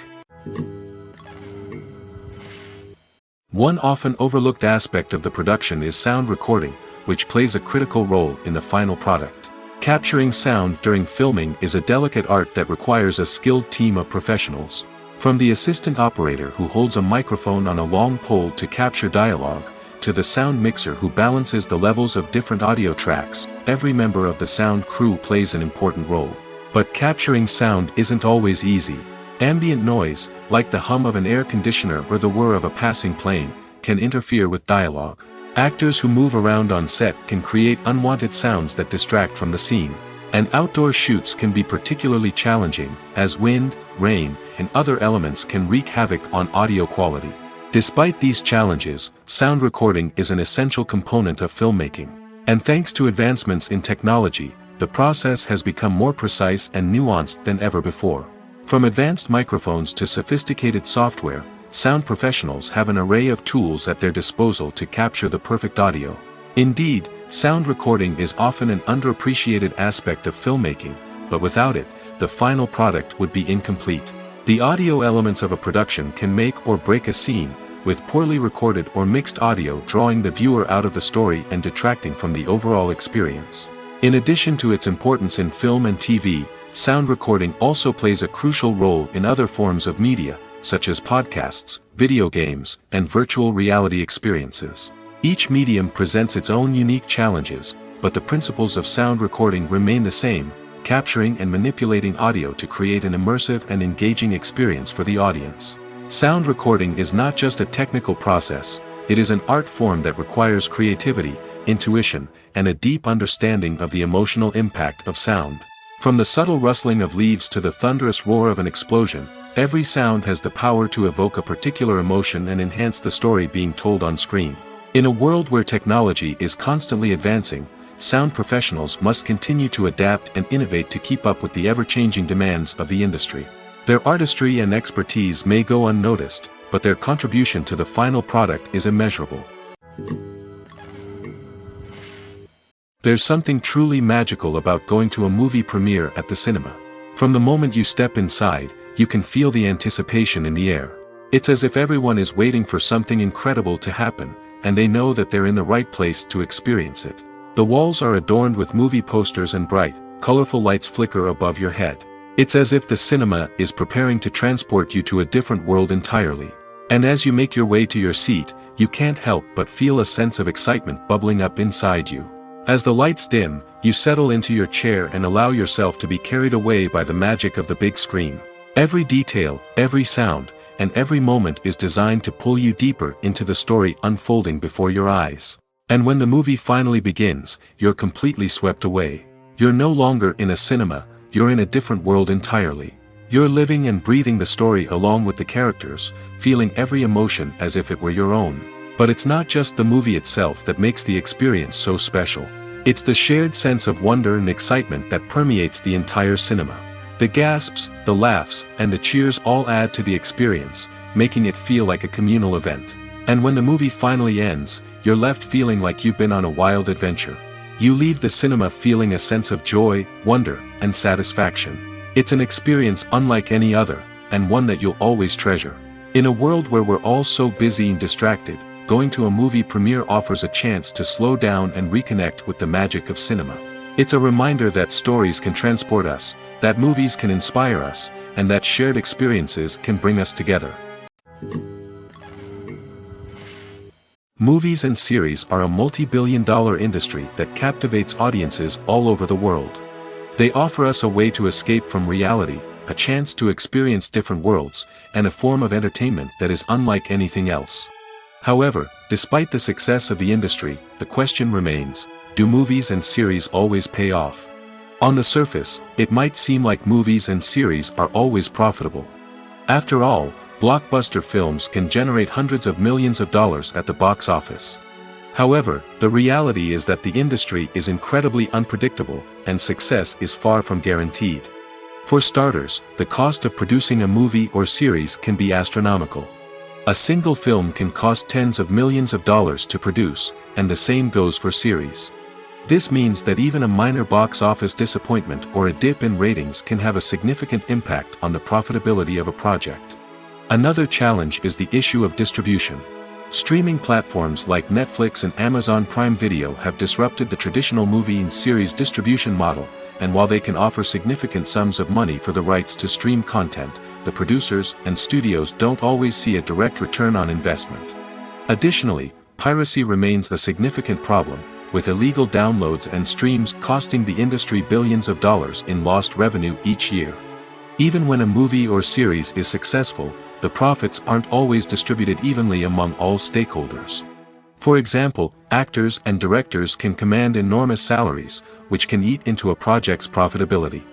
One often overlooked aspect of the production is sound recording, which plays a critical role in the final product. Capturing sound during filming is a delicate art that requires a skilled team of professionals. From the assistant operator who holds a microphone on a long pole to capture dialogue, to the sound mixer who balances the levels of different audio tracks, every member of the sound crew plays an important role. But capturing sound isn't always easy. Ambient noise, like the hum of an air conditioner or the whir of a passing plane, can interfere with dialogue. Actors who move around on set can create unwanted sounds that distract from the scene. And outdoor shoots can be particularly challenging, as wind, rain, and other elements can wreak havoc on audio quality. Despite these challenges, sound recording is an essential component of filmmaking. And thanks to advancements in technology, the process has become more precise and nuanced than ever before. From advanced microphones to sophisticated software, sound professionals have an array of tools at their disposal to capture the perfect audio. Indeed, sound recording is often an underappreciated aspect of filmmaking, but without it, the final product would be incomplete. The audio elements of a production can make or break a scene, with poorly recorded or mixed audio drawing the viewer out of the story and detracting from the overall experience. In addition to its importance in film and TV, sound recording also plays a crucial role in other forms of media, such as podcasts, video games, and virtual reality experiences. Each medium presents its own unique challenges, but the principles of sound recording remain the same, capturing and manipulating audio to create an immersive and engaging experience for the audience. Sound recording is not just a technical process, It is an art form that requires creativity, intuition, and a deep understanding of the emotional impact of sound. From the subtle rustling of leaves to the thunderous roar of an explosion, every sound has the power to evoke a particular emotion and enhance the story being told on screen. In a world where technology is constantly advancing, sound professionals must continue to adapt and innovate to keep up with the ever-changing demands of the industry. Their artistry and expertise may go unnoticed, but their contribution to the final product is immeasurable. There's something truly magical about going to a movie premiere at the cinema. From the moment you step inside, you can feel the anticipation in the air. It's as if everyone is waiting for something incredible to happen, and they know that they're in the right place to experience it. The walls are adorned with movie posters and bright, colorful lights flicker above your head. It's as if the cinema is preparing to transport you to a different world entirely. And as you make your way to your seat, you can't help but feel a sense of excitement bubbling up inside you. As the lights dim, you settle into your chair and allow yourself to be carried away by the magic of the big screen. Every detail, every sound, and every moment is designed to pull you deeper into the story unfolding before your eyes. And when the movie finally begins, you're completely swept away. You're no longer in a cinema, you're in a different world entirely. You're living and breathing the story along with the characters, feeling every emotion as if it were your own. But it's not just the movie itself that makes the experience so special. It's the shared sense of wonder and excitement that permeates the entire cinema. The gasps, the laughs, and the cheers all add to the experience, making it feel like a communal event. And when the movie finally ends, you're left feeling like you've been on a wild adventure. You leave the cinema feeling a sense of joy, wonder, and satisfaction. It's an experience unlike any other, and one that you'll always treasure. In a world where we're all so busy and distracted, going to a movie premiere offers a chance to slow down and reconnect with the magic of cinema. It's a reminder that stories can transport us, that movies can inspire us, and that shared experiences can bring us together. Movies and series are a multi-billion-dollar industry that captivates audiences all over the world. They offer us a way to escape from reality, a chance to experience different worlds, and a form of entertainment that is unlike anything else. However, despite the success of the industry, the question remains, do movies and series always pay off? On the surface, it might seem like movies and series are always profitable. After all, blockbuster films can generate hundreds of millions of dollars at the box office. However, the reality is that the industry is incredibly unpredictable, and success is far from guaranteed. For starters, the cost of producing a movie or series can be astronomical. A single film can cost tens of millions of dollars to produce, and the same goes for series. This means that even a minor box office disappointment or a dip in ratings can have a significant impact on the profitability of a project. Another challenge is the issue of distribution. Streaming platforms like Netflix and Amazon Prime Video have disrupted the traditional movie and series distribution model, and while they can offer significant sums of money for the rights to stream content, the producers and studios don't always see a direct return on investment. Additionally, piracy remains a significant problem, with illegal downloads and streams costing the industry billions of dollars in lost revenue each year. Even when a movie or series is successful, the profits aren't always distributed evenly among all stakeholders. For example, actors and directors can command enormous salaries, which can eat into a project's profitability.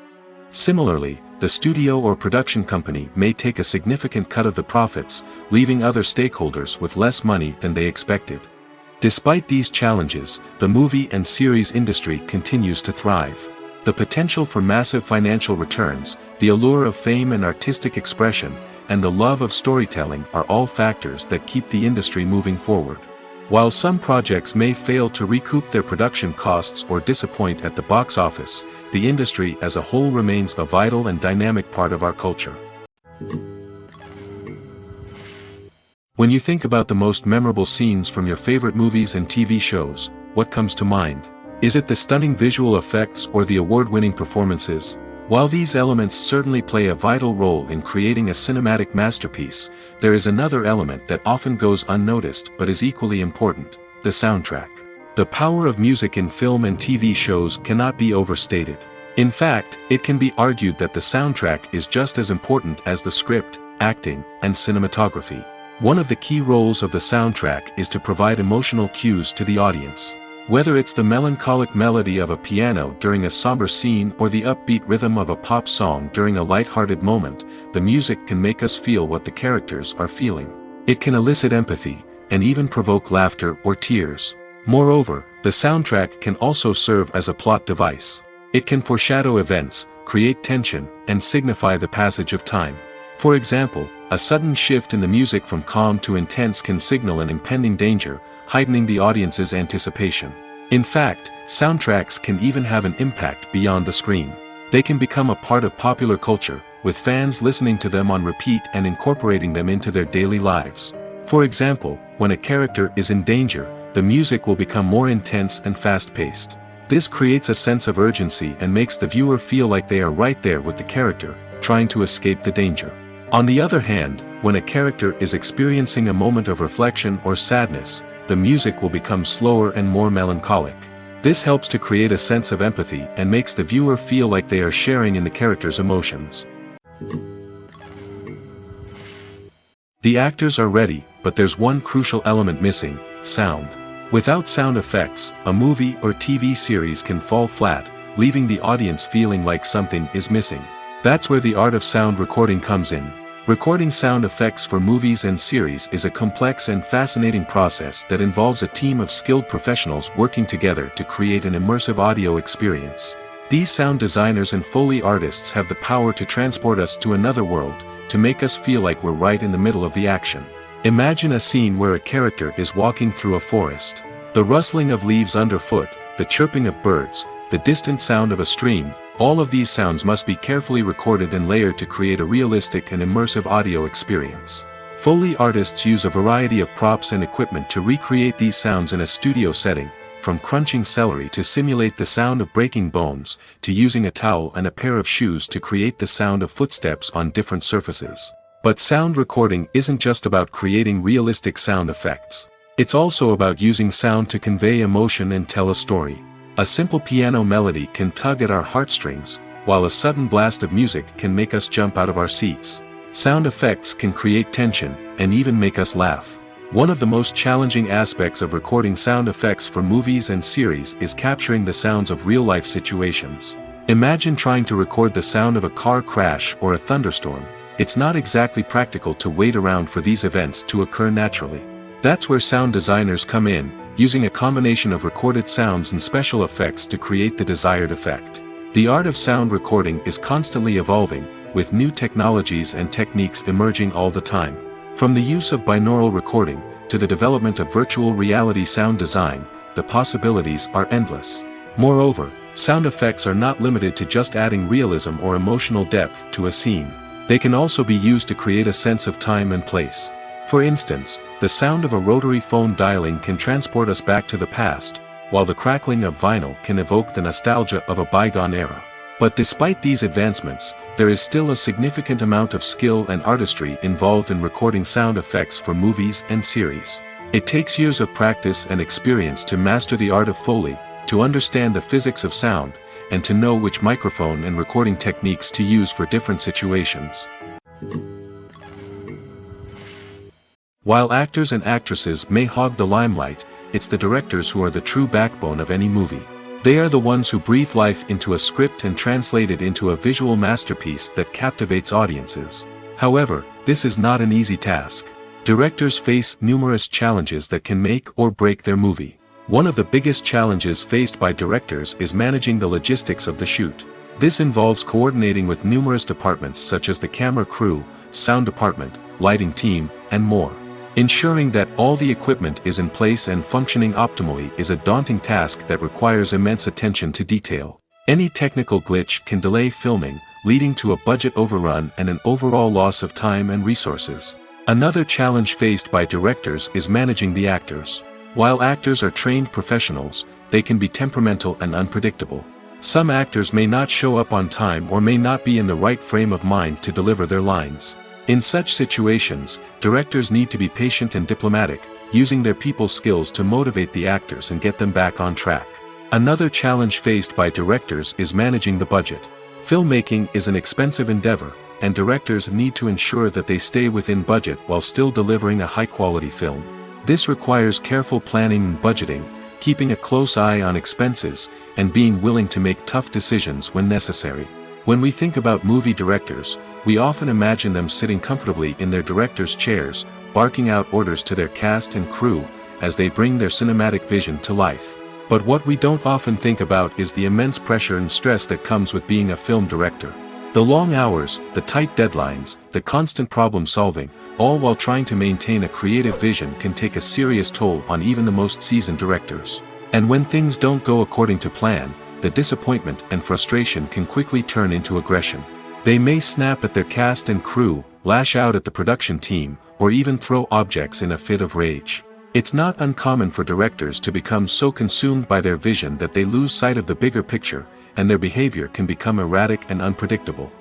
Similarly, the studio or production company may take a significant cut of the profits, leaving other stakeholders with less money than they expected. Despite these challenges, the movie and series industry continues to thrive. The potential for massive financial returns, the allure of fame and artistic expression, and the love of storytelling are all factors that keep the industry moving forward. While some projects may fail to recoup their production costs or disappoint at the box office, the industry as a whole remains a vital and dynamic part of our culture. When you think about the most memorable scenes from your favorite movies and TV shows, what comes to mind? Is it the stunning visual effects or the award-winning performances? While these elements certainly play a vital role in creating a cinematic masterpiece, there is another element that often goes unnoticed but is equally important: the soundtrack. The power of music in film and TV shows cannot be overstated. In fact, it can be argued that the soundtrack is just as important as the script, acting, and cinematography. One of the key roles of the soundtrack is to provide emotional cues to the audience. Whether it's the melancholic melody of a piano during a somber scene or the upbeat rhythm of a pop song during a light-hearted moment, the music can make us feel what the characters are feeling. It can elicit empathy, and even provoke laughter or tears. Moreover, the soundtrack can also serve as a plot device. It can foreshadow events, create tension, and signify the passage of time. For example, a sudden shift in the music from calm to intense can signal an impending danger, heightening the audience's anticipation. In fact, soundtracks can even have an impact beyond the screen. They can become a part of popular culture, with fans listening to them on repeat and incorporating them into their daily lives. For example, when a character is in danger, the music will become more intense and fast-paced. This creates a sense of urgency and makes the viewer feel like they are right there with the character, trying to escape the danger. On the other hand, when a character is experiencing a moment of reflection or sadness, the music will become slower and more melancholic. This helps to create a sense of empathy and makes the viewer feel like they are sharing in the character's emotions. The actors are ready, but there's one crucial element missing: sound. Without sound effects, a movie or TV series can fall flat, leaving the audience feeling like something is missing. That's where the art of sound recording comes in. Recording sound effects for movies and series is a complex and fascinating process that involves a team of skilled professionals working together to create an immersive audio experience. These sound designers and Foley artists have the power to transport us to another world, to make us feel like we're right in the middle of the action. Imagine a scene where a character is walking through a forest. The rustling of leaves underfoot, the chirping of birds, the distant sound of a stream, all of these sounds must be carefully recorded and layered to create a realistic and immersive audio experience. Foley artists use a variety of props and equipment to recreate these sounds in a studio setting, from crunching celery to simulate the sound of breaking bones, to using a towel and a pair of shoes to create the sound of footsteps on different surfaces. But sound recording isn't just about creating realistic sound effects. It's also about using sound to convey emotion and tell a story. A simple piano melody can tug at our heartstrings, while a sudden blast of music can make us jump out of our seats. Sound effects can create tension, and even make us laugh. One of the most challenging aspects of recording sound effects for movies and series is capturing the sounds of real-life situations. Imagine trying to record the sound of a car crash or a thunderstorm. It's not exactly practical to wait around for these events to occur naturally. That's where sound designers come in, using a combination of recorded sounds and special effects to create the desired effect. The art of sound recording is constantly evolving, with new technologies and techniques emerging all the time. From the use of binaural recording, to the development of virtual reality sound design, the possibilities are endless. Moreover, sound effects are not limited to just adding realism or emotional depth to a scene. They can also be used to create a sense of time and place. For instance, the sound of a rotary phone dialing can transport us back to the past, while the crackling of vinyl can evoke the nostalgia of a bygone era. But despite these advancements, there is still a significant amount of skill and artistry involved in recording sound effects for movies and series. It takes years of practice and experience to master the art of Foley, to understand the physics of sound, and to know which microphone and recording techniques to use for different situations. While actors and actresses may hog the limelight, it's the directors who are the true backbone of any movie. They are the ones who breathe life into a script and translate it into a visual masterpiece that captivates audiences. However, this is not an easy task. Directors face numerous challenges that can make or break their movie. One of the biggest challenges faced by directors is managing the logistics of the shoot. This involves coordinating with numerous departments such as the camera crew, sound department, lighting team, and more. Ensuring that all the equipment is in place and functioning optimally is a daunting task that requires immense attention to detail. Any technical glitch can delay filming, leading to a budget overrun and an overall loss of time and resources. Another challenge faced by directors is managing the actors. While actors are trained professionals, they can be temperamental and unpredictable. Some actors may not show up on time or may not be in the right frame of mind to deliver their lines. In such situations, directors need to be patient and diplomatic, using their people skills to motivate the actors and get them back on track. Another challenge faced by directors is managing the budget. Filmmaking is an expensive endeavor, and directors need to ensure that they stay within budget while still delivering a high-quality film. This requires careful planning and budgeting, keeping a close eye on expenses, and being willing to make tough decisions when necessary. When we think about movie directors, we often imagine them sitting comfortably in their director's chairs, barking out orders to their cast and crew, as they bring their cinematic vision to life. But what we don't often think about is the immense pressure and stress that comes with being a film director. The long hours, the tight deadlines, the constant problem solving, all while trying to maintain a creative vision can take a serious toll on even the most seasoned directors. And when things don't go according to plan, the disappointment and frustration can quickly turn into aggression. They may snap at their cast and crew, lash out at the production team, or even throw objects in a fit of rage. It's not uncommon for directors to become so consumed by their vision that they lose sight of the bigger picture, and their behavior can become erratic and unpredictable.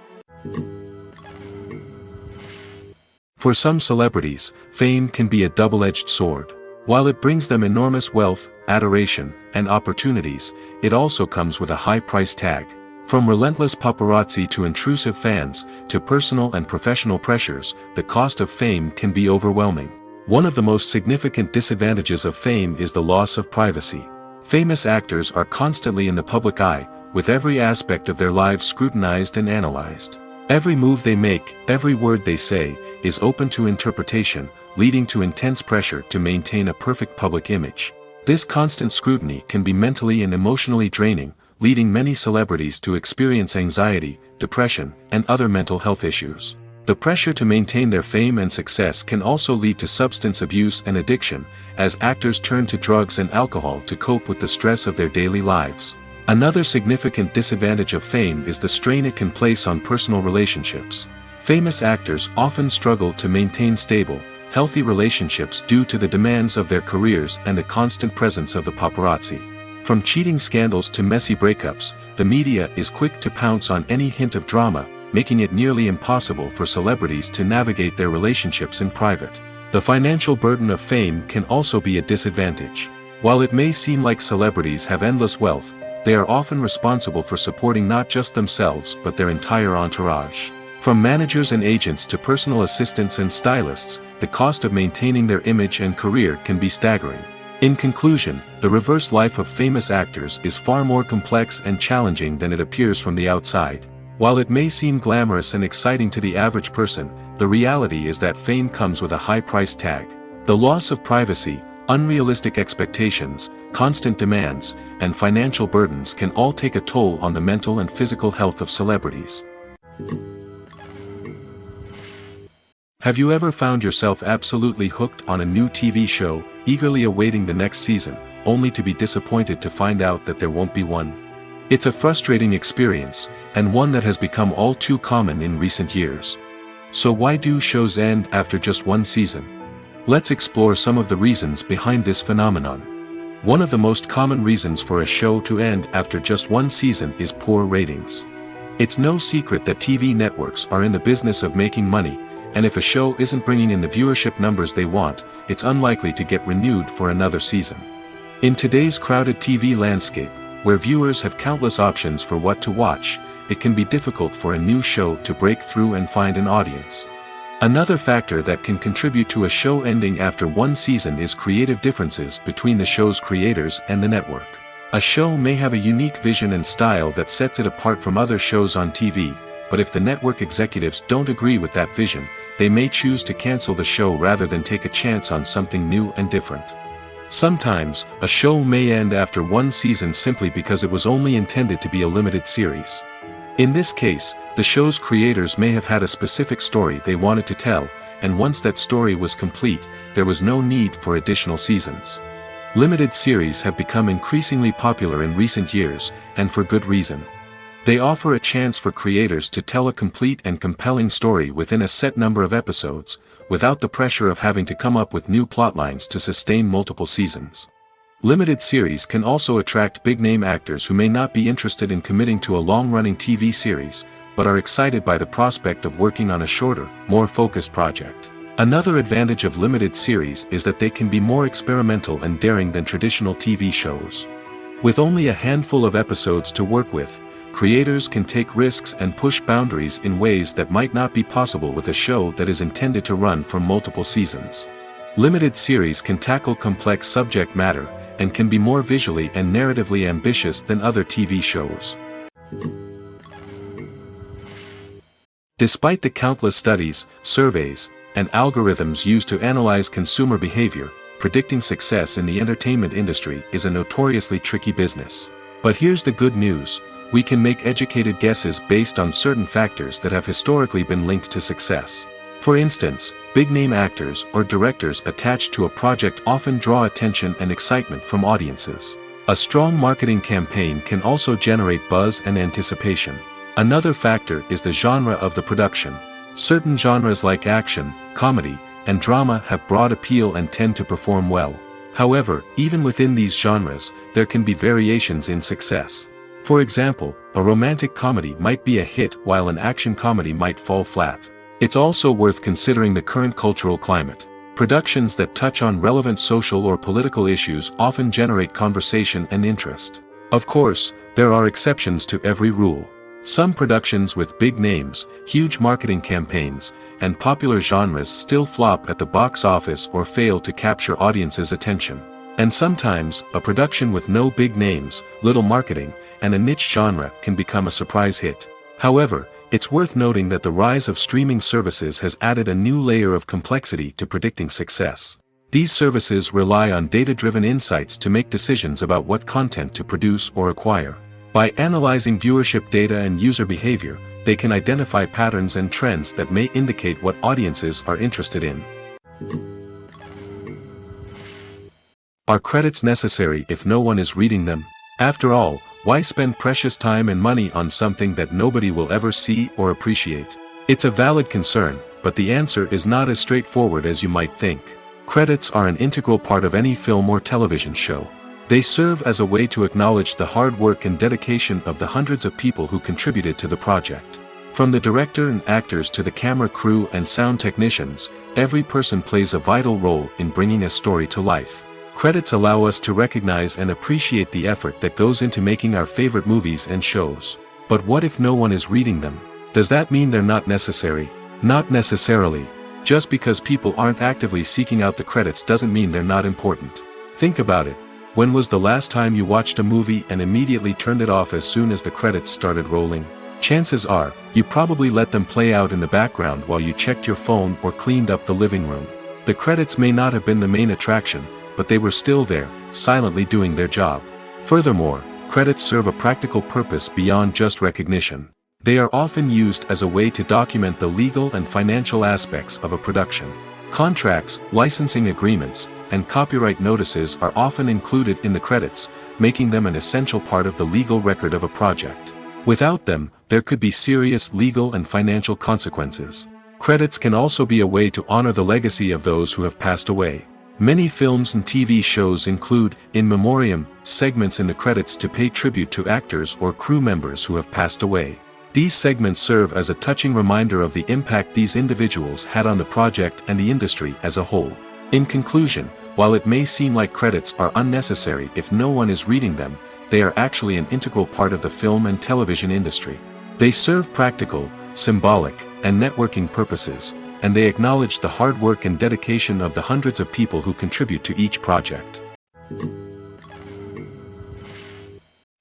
For some celebrities, fame can be a double-edged sword. While it brings them enormous wealth, adoration, and opportunities, it also comes with a high price tag. From relentless paparazzi to intrusive fans, to personal and professional pressures, the cost of fame can be overwhelming. One of the most significant disadvantages of fame is the loss of privacy. Famous actors are constantly in the public eye, with every aspect of their lives scrutinized and analyzed. Every move they make, every word they say, is open to interpretation, leading to intense pressure to maintain a perfect public image. This constant scrutiny can be mentally and emotionally draining, leading many celebrities to experience anxiety, depression, and other mental health issues. The pressure to maintain their fame and success can also lead to substance abuse and addiction, as actors turn to drugs and alcohol to cope with the stress of their daily lives. Another significant disadvantage of fame is the strain it can place on personal relationships. Famous actors often struggle to maintain stable, healthy relationships due to the demands of their careers and the constant presence of the paparazzi. From cheating scandals to messy breakups, the media is quick to pounce on any hint of drama, making it nearly impossible for celebrities to navigate their relationships in private. The financial burden of fame can also be a disadvantage. While it may seem like celebrities have endless wealth, they are often responsible for supporting not just themselves but their entire entourage. From managers and agents to personal assistants and stylists, the cost of maintaining their image and career can be staggering. In conclusion, the reverse life of famous actors is far more complex and challenging than it appears from the outside. While it may seem glamorous and exciting to the average person, the reality is that fame comes with a high price tag. The loss of privacy, unrealistic expectations, constant demands, and financial burdens can all take a toll on the mental and physical health of celebrities. Have you ever found yourself absolutely hooked on a new TV show, eagerly awaiting the next season, only to be disappointed to find out that there won't be one? It's a frustrating experience, and one that has become all too common in recent years. So why do shows end after just one season? Let's explore some of the reasons behind this phenomenon. One of the most common reasons for a show to end after just one season is poor ratings. It's no secret that TV networks are in the business of making money, and if a show isn't bringing in the viewership numbers they want, it's unlikely to get renewed for another season. In today's crowded TV landscape, where viewers have countless options for what to watch, it can be difficult for a new show to break through and find an audience. Another factor that can contribute to a show ending after one season is creative differences between the show's creators and the network. A show may have a unique vision and style that sets it apart from other shows on TV, but if the network executives don't agree with that vision, they may choose to cancel the show rather than take a chance on something new and different. Sometimes, a show may end after one season simply because it was only intended to be a limited series. In this case, the show's creators may have had a specific story they wanted to tell, and once that story was complete, there was no need for additional seasons. Limited series have become increasingly popular in recent years, and for good reason. They offer a chance for creators to tell a complete and compelling story within a set number of episodes, without the pressure of having to come up with new plotlines to sustain multiple seasons. Limited series can also attract big-name actors who may not be interested in committing to a long-running TV series, but are excited by the prospect of working on a shorter, more focused project. Another advantage of limited series is that they can be more experimental and daring than traditional TV shows. With only a handful of episodes to work with, creators can take risks and push boundaries in ways that might not be possible with a show that is intended to run for multiple seasons. Limited series can tackle complex subject matter, and can be more visually and narratively ambitious than other TV shows. Despite the countless studies, surveys, and algorithms used to analyze consumer behavior, predicting success in the entertainment industry is a notoriously tricky business. But here's the good news: we can make educated guesses based on certain factors that have historically been linked to success. For instance, big-name actors or directors attached to a project often draw attention and excitement from audiences. A strong marketing campaign can also generate buzz and anticipation. Another factor is the genre of the production. Certain genres like action, comedy, and drama have broad appeal and tend to perform well. However, even within these genres, there can be variations in success. For example, a romantic comedy might be a hit while an action comedy might fall flat. It's also worth considering the current cultural climate. Productions that touch on relevant social or political issues often generate conversation and interest. Of course, there are exceptions to every rule. Some productions with big names, huge marketing campaigns, and popular genres still flop at the box office or fail to capture audiences' attention. And sometimes, a production with no big names, little marketing, and a niche genre can become a surprise hit. However, it's worth noting that the rise of streaming services has added a new layer of complexity to predicting success. These services rely on data-driven insights to make decisions about what content to produce or acquire. By analyzing viewership data and user behavior, they can identify patterns and trends that may indicate what audiences are interested in. Are credits necessary if no one is reading them? After all, why spend precious time and money on something that nobody will ever see or appreciate? It's a valid concern, but the answer is not as straightforward as you might think. Credits are an integral part of any film or television show. They serve as a way to acknowledge the hard work and dedication of the hundreds of people who contributed to the project. From the director and actors to the camera crew and sound technicians, every person plays a vital role in bringing a story to life. Credits allow us to recognize and appreciate the effort that goes into making our favorite movies and shows. But what if no one is reading them? Does that mean they're not necessary? Not necessarily. Just because people aren't actively seeking out the credits doesn't mean they're not important. Think about it. When was the last time you watched a movie and immediately turned it off as soon as the credits started rolling? Chances are, you probably let them play out in the background while you checked your phone or cleaned up the living room. The credits may not have been the main attraction, but they were still there, silently doing their job. Furthermore, credits serve a practical purpose beyond just recognition. They are often used as a way to document the legal and financial aspects of a production. Contracts, licensing agreements, and copyright notices are often included in the credits, making them an essential part of the legal record of a project. Without them, there could be serious legal and financial consequences. Credits can also be a way to honor the legacy of those who have passed away. Many films and TV shows include, in memoriam, segments in the credits to pay tribute to actors or crew members who have passed away. These segments serve as a touching reminder of the impact these individuals had on the project and the industry as a whole. In conclusion, while it may seem like credits are unnecessary if no one is reading them, they are actually an integral part of the film and television industry. They serve practical, symbolic, and networking purposes, and they acknowledge the hard work and dedication of the hundreds of people who contribute to each project.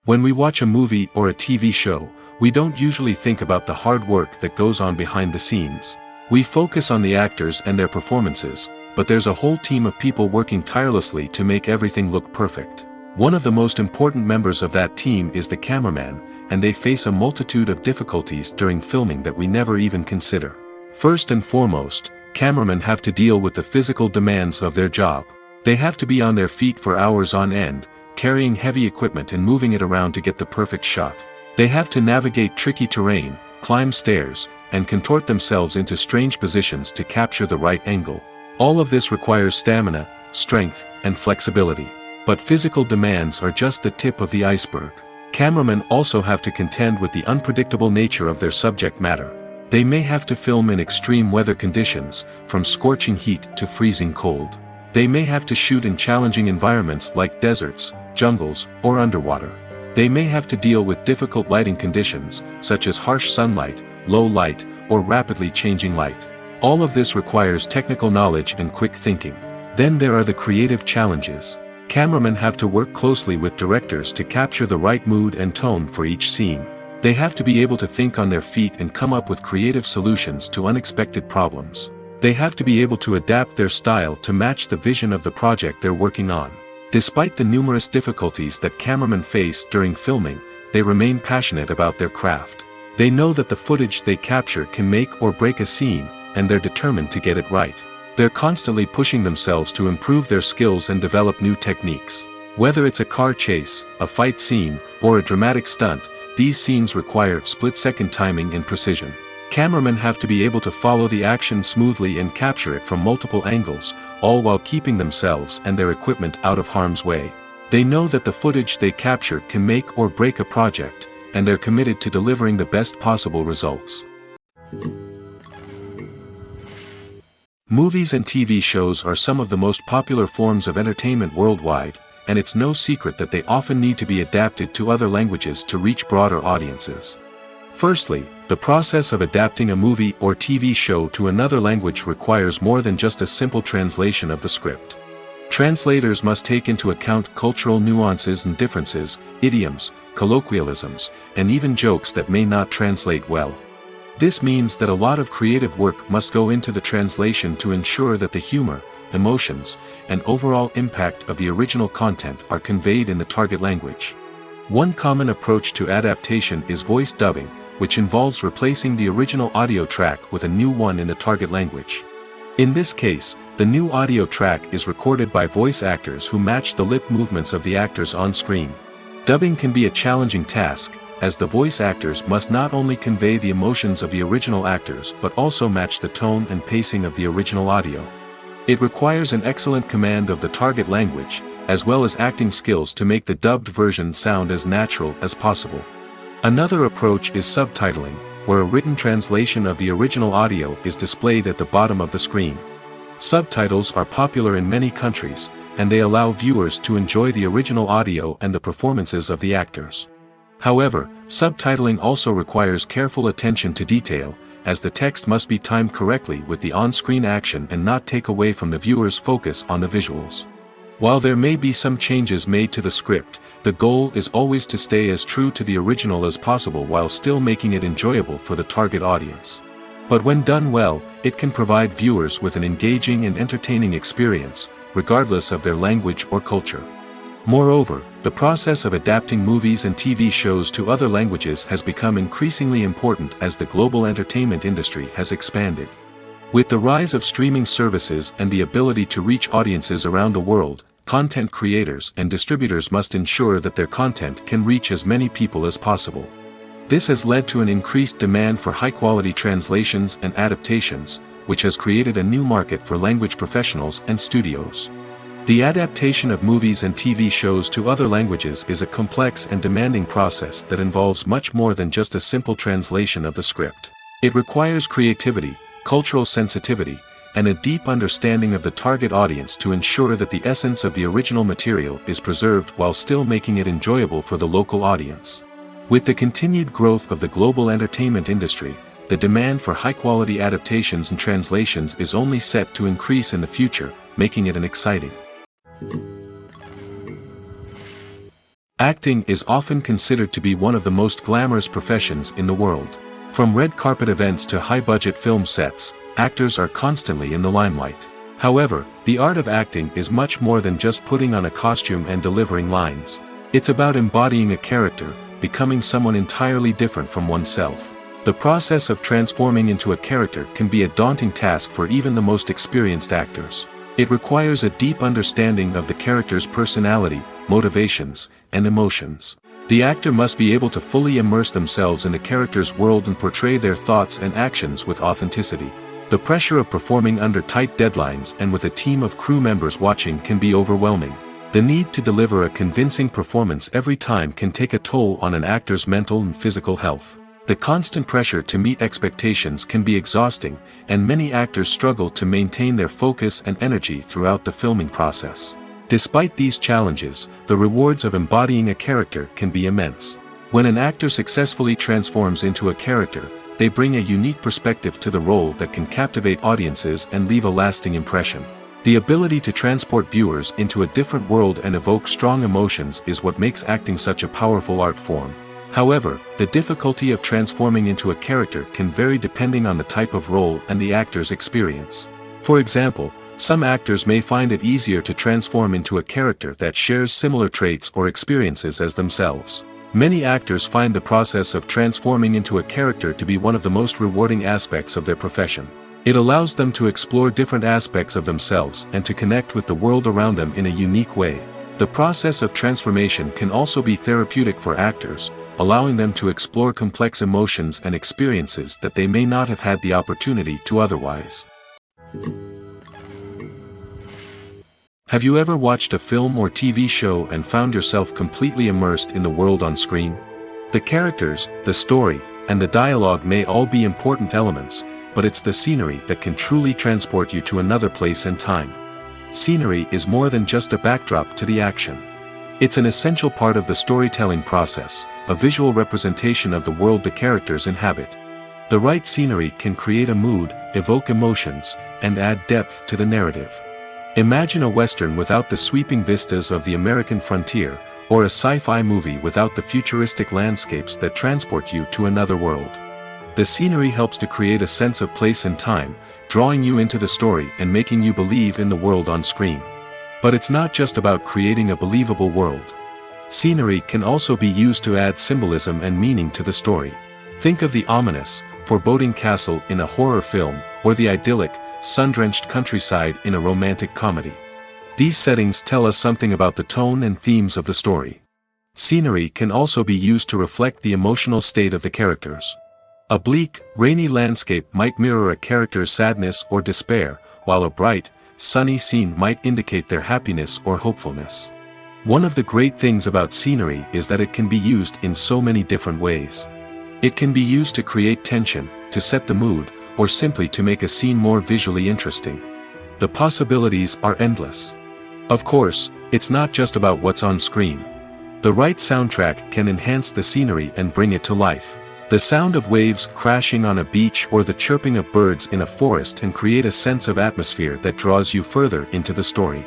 When we watch a movie or a TV show, we don't usually think about the hard work that goes on behind the scenes. We focus on the actors and their performances, but there's a whole team of people working tirelessly to make everything look perfect. One of the most important members of that team is the cameraman, and they face a multitude of difficulties during filming that we never even consider. First and foremost, cameramen have to deal with the physical demands of their job. They have to be on their feet for hours on end, carrying heavy equipment and moving it around to get the perfect shot. They have to navigate tricky terrain, climb stairs, and contort themselves into strange positions to capture the right angle. All of this requires stamina, strength, and flexibility. But physical demands are just the tip of the iceberg. Cameramen also have to contend with the unpredictable nature of their subject matter. They may have to film in extreme weather conditions, from scorching heat to freezing cold. They may have to shoot in challenging environments like deserts, jungles, or underwater. They may have to deal with difficult lighting conditions, such as harsh sunlight, low light, or rapidly changing light. All of this requires technical knowledge and quick thinking. Then there are the creative challenges. Cameramen have to work closely with directors to capture the right mood and tone for each scene. They have to be able to think on their feet and come up with creative solutions to unexpected problems. They have to be able to adapt their style to match the vision of the project they're working on. Despite the numerous difficulties that cameramen face during filming, they remain passionate about their craft. They know that the footage they capture can make or break a scene, and they're determined to get it right. They're constantly pushing themselves to improve their skills and develop new techniques. Whether it's a car chase, a fight scene, or a dramatic stunt, these scenes require split-second timing and precision. Cameramen have to be able to follow the action smoothly and capture it from multiple angles, all while keeping themselves and their equipment out of harm's way. They know that the footage they capture can make or break a project, and they're committed to delivering the best possible results. Movies and TV shows are some of the most popular forms of entertainment worldwide, and it's no secret that they often need to be adapted to other languages to reach broader audiences. Firstly, the process of adapting a movie or TV show to another language requires more than just a simple translation of the script. Translators must take into account cultural nuances and differences, idioms, colloquialisms, and even jokes that may not translate well. This means that a lot of creative work must go into the translation to ensure that the humor, emotions, and overall impact of the original content are conveyed in the target language. One common approach to adaptation is voice dubbing, which involves replacing the original audio track with a new one in the target language. In this case, the new audio track is recorded by voice actors who match the lip movements of the actors on screen. Dubbing can be a challenging task, as the voice actors must not only convey the emotions of the original actors but also match the tone and pacing of the original audio. It requires an excellent command of the target language, as well as acting skills to make the dubbed version sound as natural as possible. Another approach is subtitling, where a written translation of the original audio is displayed at the bottom of the screen. Subtitles are popular in many countries, and they allow viewers to enjoy the original audio and the performances of the actors. However, subtitling also requires careful attention to detail, as the text must be timed correctly with the on-screen action and not take away from the viewer's focus on the visuals. While there may be some changes made to the script, the goal is always to stay as true to the original as possible while still making it enjoyable for the target audience. But when done well, it can provide viewers with an engaging and entertaining experience, regardless of their language or culture. Moreover, the process of adapting movies and TV shows to other languages has become increasingly important as the global entertainment industry has expanded. With the rise of streaming services and the ability to reach audiences around the world, content creators and distributors must ensure that their content can reach as many people as possible. This has led to an increased demand for high-quality translations and adaptations, which has created a new market for language professionals and studios. The adaptation of movies and TV shows to other languages is a complex and demanding process that involves much more than just a simple translation of the script. It requires creativity, cultural sensitivity, and a deep understanding of the target audience to ensure that the essence of the original material is preserved while still making it enjoyable for the local audience. With the continued growth of the global entertainment industry, the demand for high-quality adaptations and translations is only set to increase in the future, making it an exciting. Acting is often considered to be one of the most glamorous professions in the world. From red carpet events to high-budget film sets, actors are constantly in the limelight. However, the art of acting is much more than just putting on a costume and delivering lines. It's about embodying a character, becoming someone entirely different from oneself. The process of transforming into a character can be a daunting task for even the most experienced actors. It requires a deep understanding of the character's personality, motivations, and emotions. The actor must be able to fully immerse themselves in the character's world and portray their thoughts and actions with authenticity. The pressure of performing under tight deadlines and with a team of crew members watching can be overwhelming. The need to deliver a convincing performance every time can take a toll on an actor's mental and physical health. The constant pressure to meet expectations can be exhausting, and many actors struggle to maintain their focus and energy throughout the filming process. Despite these challenges, the rewards of embodying a character can be immense. When an actor successfully transforms into a character, they bring a unique perspective to the role that can captivate audiences and leave a lasting impression. The ability to transport viewers into a different world and evoke strong emotions is what makes acting such a powerful art form. However, the difficulty of transforming into a character can vary depending on the type of role and the actor's experience. For example, some actors may find it easier to transform into a character that shares similar traits or experiences as themselves. Many actors find the process of transforming into a character to be one of the most rewarding aspects of their profession. It allows them to explore different aspects of themselves and to connect with the world around them in a unique way. The process of transformation can also be therapeutic for actors, allowing them to explore complex emotions and experiences that they may not have had the opportunity to otherwise. Have you ever watched a film or TV show and found yourself completely immersed in the world on screen? The characters, the story, and the dialogue may all be important elements, but it's the scenery that can truly transport you to another place and time. Scenery is more than just a backdrop to the action. It's an essential part of the storytelling process, a visual representation of the world the characters inhabit. The right scenery can create a mood, evoke emotions, and add depth to the narrative. Imagine a Western without the sweeping vistas of the American frontier, or a sci-fi movie without the futuristic landscapes that transport you to another world. The scenery helps to create a sense of place and time, drawing you into the story and making you believe in the world on screen. But it's not just about creating a believable world. Scenery can also be used to add symbolism and meaning to the story. Think of the ominous, foreboding castle in a horror film, or the idyllic, sun-drenched countryside in a romantic comedy. These settings tell us something about the tone and themes of the story. Scenery can also be used to reflect the emotional state of the characters. A bleak, rainy landscape might mirror a character's sadness or despair, while a bright, sunny scene might indicate their happiness or hopefulness. One of the great things about scenery is that it can be used in so many different ways. It can be used to create tension, to set the mood, or simply to make a scene more visually interesting. The possibilities are endless. Of course, it's not just about what's on screen. The right soundtrack can enhance the scenery and bring it to life. The sound of waves crashing on a beach or the chirping of birds in a forest can create a sense of atmosphere that draws you further into the story.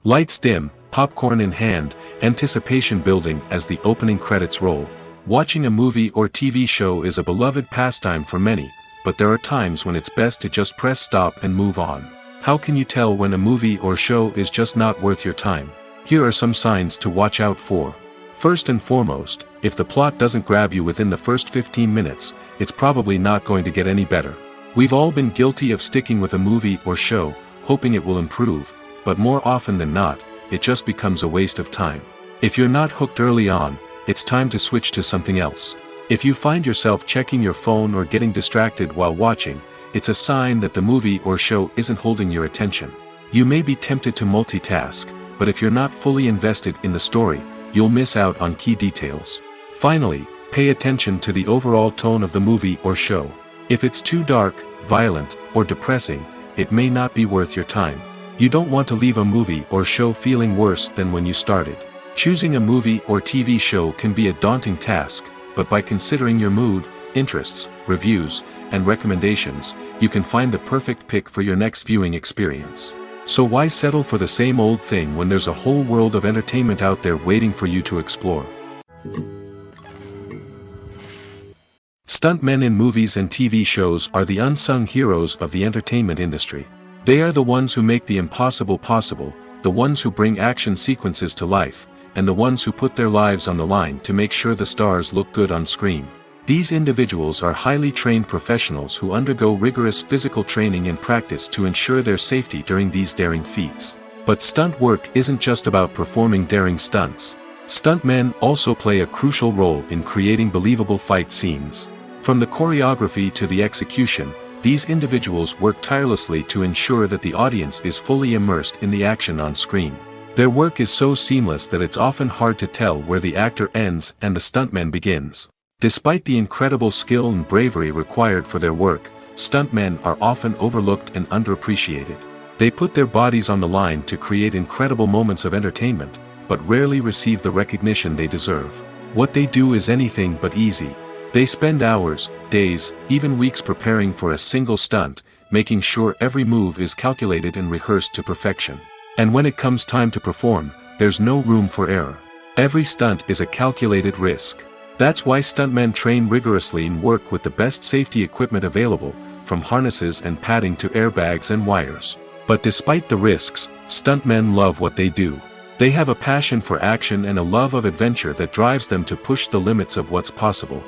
Lights dim, popcorn in hand, anticipation building as the opening credits roll. Watching a movie or TV show is a beloved pastime for many, but there are times when it's best to just press stop and move on. How can you tell when a movie or show is just not worth your time? Here are some signs to watch out for. First and foremost, if the plot doesn't grab you within the first 15 minutes, it's probably not going to get any better. We've all been guilty of sticking with a movie or show, hoping it will improve, but more often than not, it just becomes a waste of time. If you're not hooked early on, it's time to switch to something else. If you find yourself checking your phone or getting distracted while watching, it's a sign that the movie or show isn't holding your attention. You may be tempted to multitask, but if you're not fully invested in the story, you'll miss out on key details. Finally, pay attention to the overall tone of the movie or show. If it's too dark, violent, or depressing, it may not be worth your time. You don't want to leave a movie or show feeling worse than when you started. Choosing a movie or TV show can be a daunting task, but by considering your mood, interests, reviews, and recommendations, you can find the perfect pick for your next viewing experience. So why settle for the same old thing when there's a whole world of entertainment out there waiting for you to explore? Stuntmen in movies and TV shows are the unsung heroes of the entertainment industry. They are the ones who make the impossible possible, the ones who bring action sequences to life, and the ones who put their lives on the line to make sure the stars look good on screen. These individuals are highly trained professionals who undergo rigorous physical training and practice to ensure their safety during these daring feats. But stunt work isn't just about performing daring stunts. Stuntmen also play a crucial role in creating believable fight scenes. From the choreography to the execution, these individuals work tirelessly to ensure that the audience is fully immersed in the action on screen. Their work is so seamless that it's often hard to tell where the actor ends and the stuntman begins. Despite the incredible skill and bravery required for their work, stuntmen are often overlooked and underappreciated. They put their bodies on the line to create incredible moments of entertainment, but rarely receive the recognition they deserve. What they do is anything but easy. They spend hours, days, even weeks preparing for a single stunt, making sure every move is calculated and rehearsed to perfection. And when it comes time to perform, there's no room for error. Every stunt is a calculated risk. That's why stuntmen train rigorously and work with the best safety equipment available, from harnesses and padding to airbags and wires. But despite the risks, stuntmen love what they do. They have a passion for action and a love of adventure that drives them to push the limits of what's possible.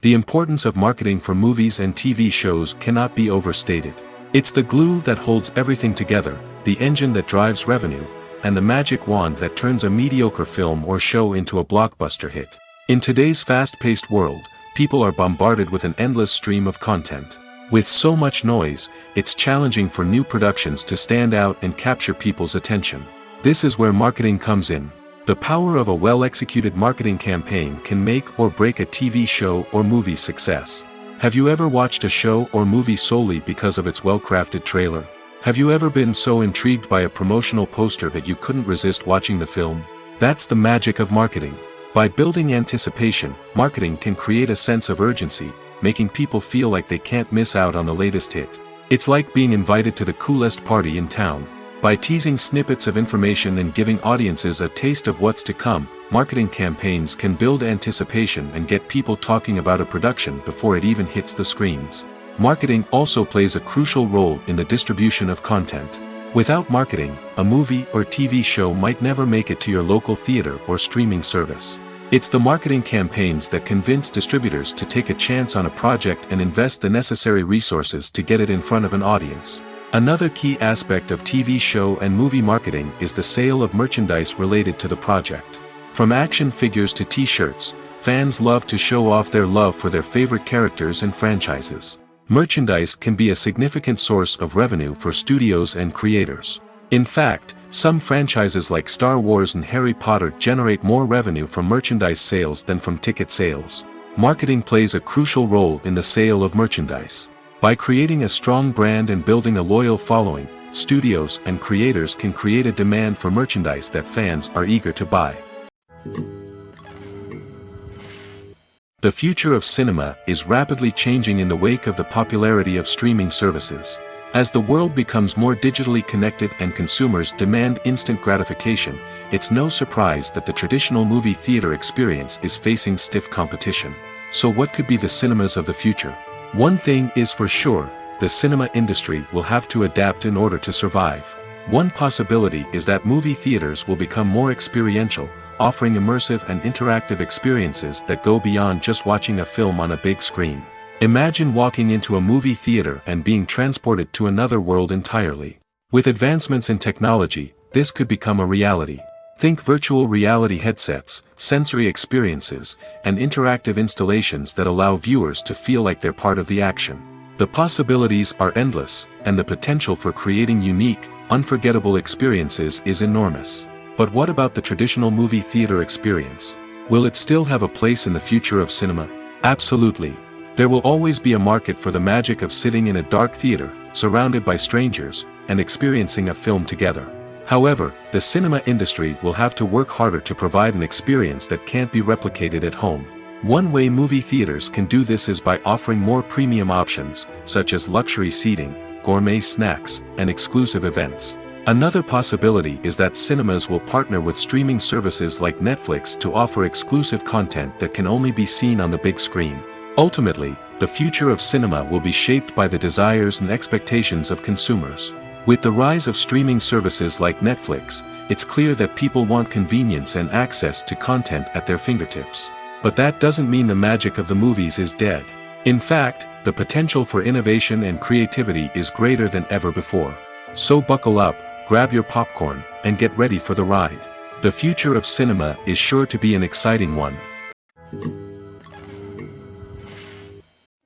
The importance of marketing for movies and TV shows cannot be overstated. It's the glue that holds everything together, the engine that drives revenue, and the magic wand that turns a mediocre film or show into a blockbuster hit. In today's fast-paced world, people are bombarded with an endless stream of content. With so much noise, it's challenging for new productions to stand out and capture people's attention. This is where marketing comes in. The power of a well-executed marketing campaign can make or break a TV show or movie's success. Have you ever watched a show or movie solely because of its well-crafted trailer? Have you ever been so intrigued by a promotional poster that you couldn't resist watching the film? That's the magic of marketing. By building anticipation, marketing can create a sense of urgency, making people feel like they can't miss out on the latest hit. It's like being invited to the coolest party in town. By teasing snippets of information and giving audiences a taste of what's to come, marketing campaigns can build anticipation and get people talking about a production before it even hits the screens. Marketing also plays a crucial role in the distribution of content. Without marketing, a movie or TV show might never make it to your local theater or streaming service. It's the marketing campaigns that convince distributors to take a chance on a project and invest the necessary resources to get it in front of an audience. Another key aspect of TV show and movie marketing is the sale of merchandise related to the project. From action figures to t-shirts, fans love to show off their love for their favorite characters and franchises. Merchandise can be a significant source of revenue for studios and creators. In fact, some franchises like Star Wars and Harry Potter generate more revenue from merchandise sales than from ticket sales. Marketing plays a crucial role in the sale of merchandise. By creating a strong brand and building a loyal following, studios and creators can create a demand for merchandise that fans are eager to buy. The future of cinema is rapidly changing in the wake of the popularity of streaming services. As the world becomes more digitally connected and consumers demand instant gratification, it's no surprise that the traditional movie theater experience is facing stiff competition. So what could be the cinemas of the future? One thing is for sure, the cinema industry will have to adapt in order to survive. One possibility is that movie theaters will become more experiential, offering immersive and interactive experiences that go beyond just watching a film on a big screen. Imagine walking into a movie theater and being transported to another world entirely. With advancements in technology, this could become a reality. Think virtual reality headsets, sensory experiences, and interactive installations that allow viewers to feel like they're part of the action. The possibilities are endless, and the potential for creating unique, unforgettable experiences is enormous. But what about the traditional movie theater experience? Will it still have a place in the future of cinema? Absolutely. There will always be a market for the magic of sitting in a dark theater, surrounded by strangers, and experiencing a film together. However, the cinema industry will have to work harder to provide an experience that can't be replicated at home. One way movie theaters can do this is by offering more premium options, such as luxury seating, gourmet snacks, and exclusive events. Another possibility is that cinemas will partner with streaming services like Netflix to offer exclusive content that can only be seen on the big screen. Ultimately, the future of cinema will be shaped by the desires and expectations of consumers. With the rise of streaming services like Netflix, it's clear that people want convenience and access to content at their fingertips. But that doesn't mean the magic of the movies is dead. In fact, the potential for innovation and creativity is greater than ever before. So buckle up, grab your popcorn, and get ready for the ride. The future of cinema is sure to be an exciting one.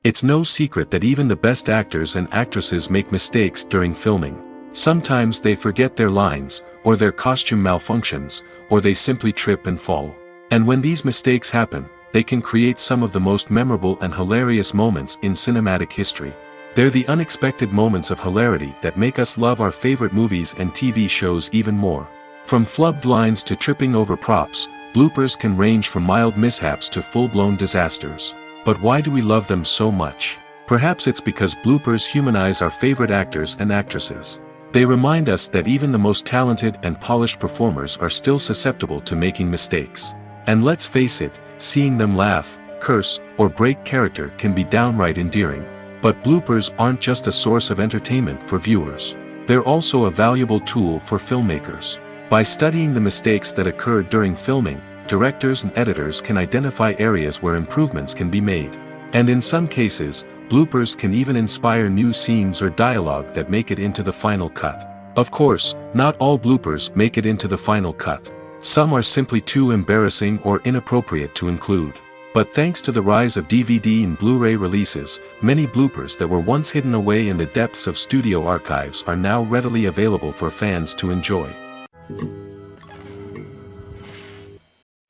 It's no secret that even the best actors and actresses make mistakes during filming. Sometimes they forget their lines, or their costume malfunctions, or they simply trip and fall. And when these mistakes happen, they can create some of the most memorable and hilarious moments in cinematic history. They're the unexpected moments of hilarity that make us love our favorite movies and TV shows even more. From flubbed lines to tripping over props, bloopers can range from mild mishaps to full-blown disasters. But why do we love them so much? Perhaps it's because bloopers humanize our favorite actors and actresses. They remind us that even the most talented and polished performers are still susceptible to making mistakes. And let's face it, seeing them laugh, curse, or break character can be downright endearing. But bloopers aren't just a source of entertainment for viewers. They're also a valuable tool for filmmakers. By studying the mistakes that occurred during filming, directors and editors can identify areas where improvements can be made. And in some cases, bloopers can even inspire new scenes or dialogue that make it into the final cut. Of course, not all bloopers make it into the final cut. Some are simply too embarrassing or inappropriate to include. But thanks to the rise of DVD and Blu-ray releases, many bloopers that were once hidden away in the depths of studio archives are now readily available for fans to enjoy.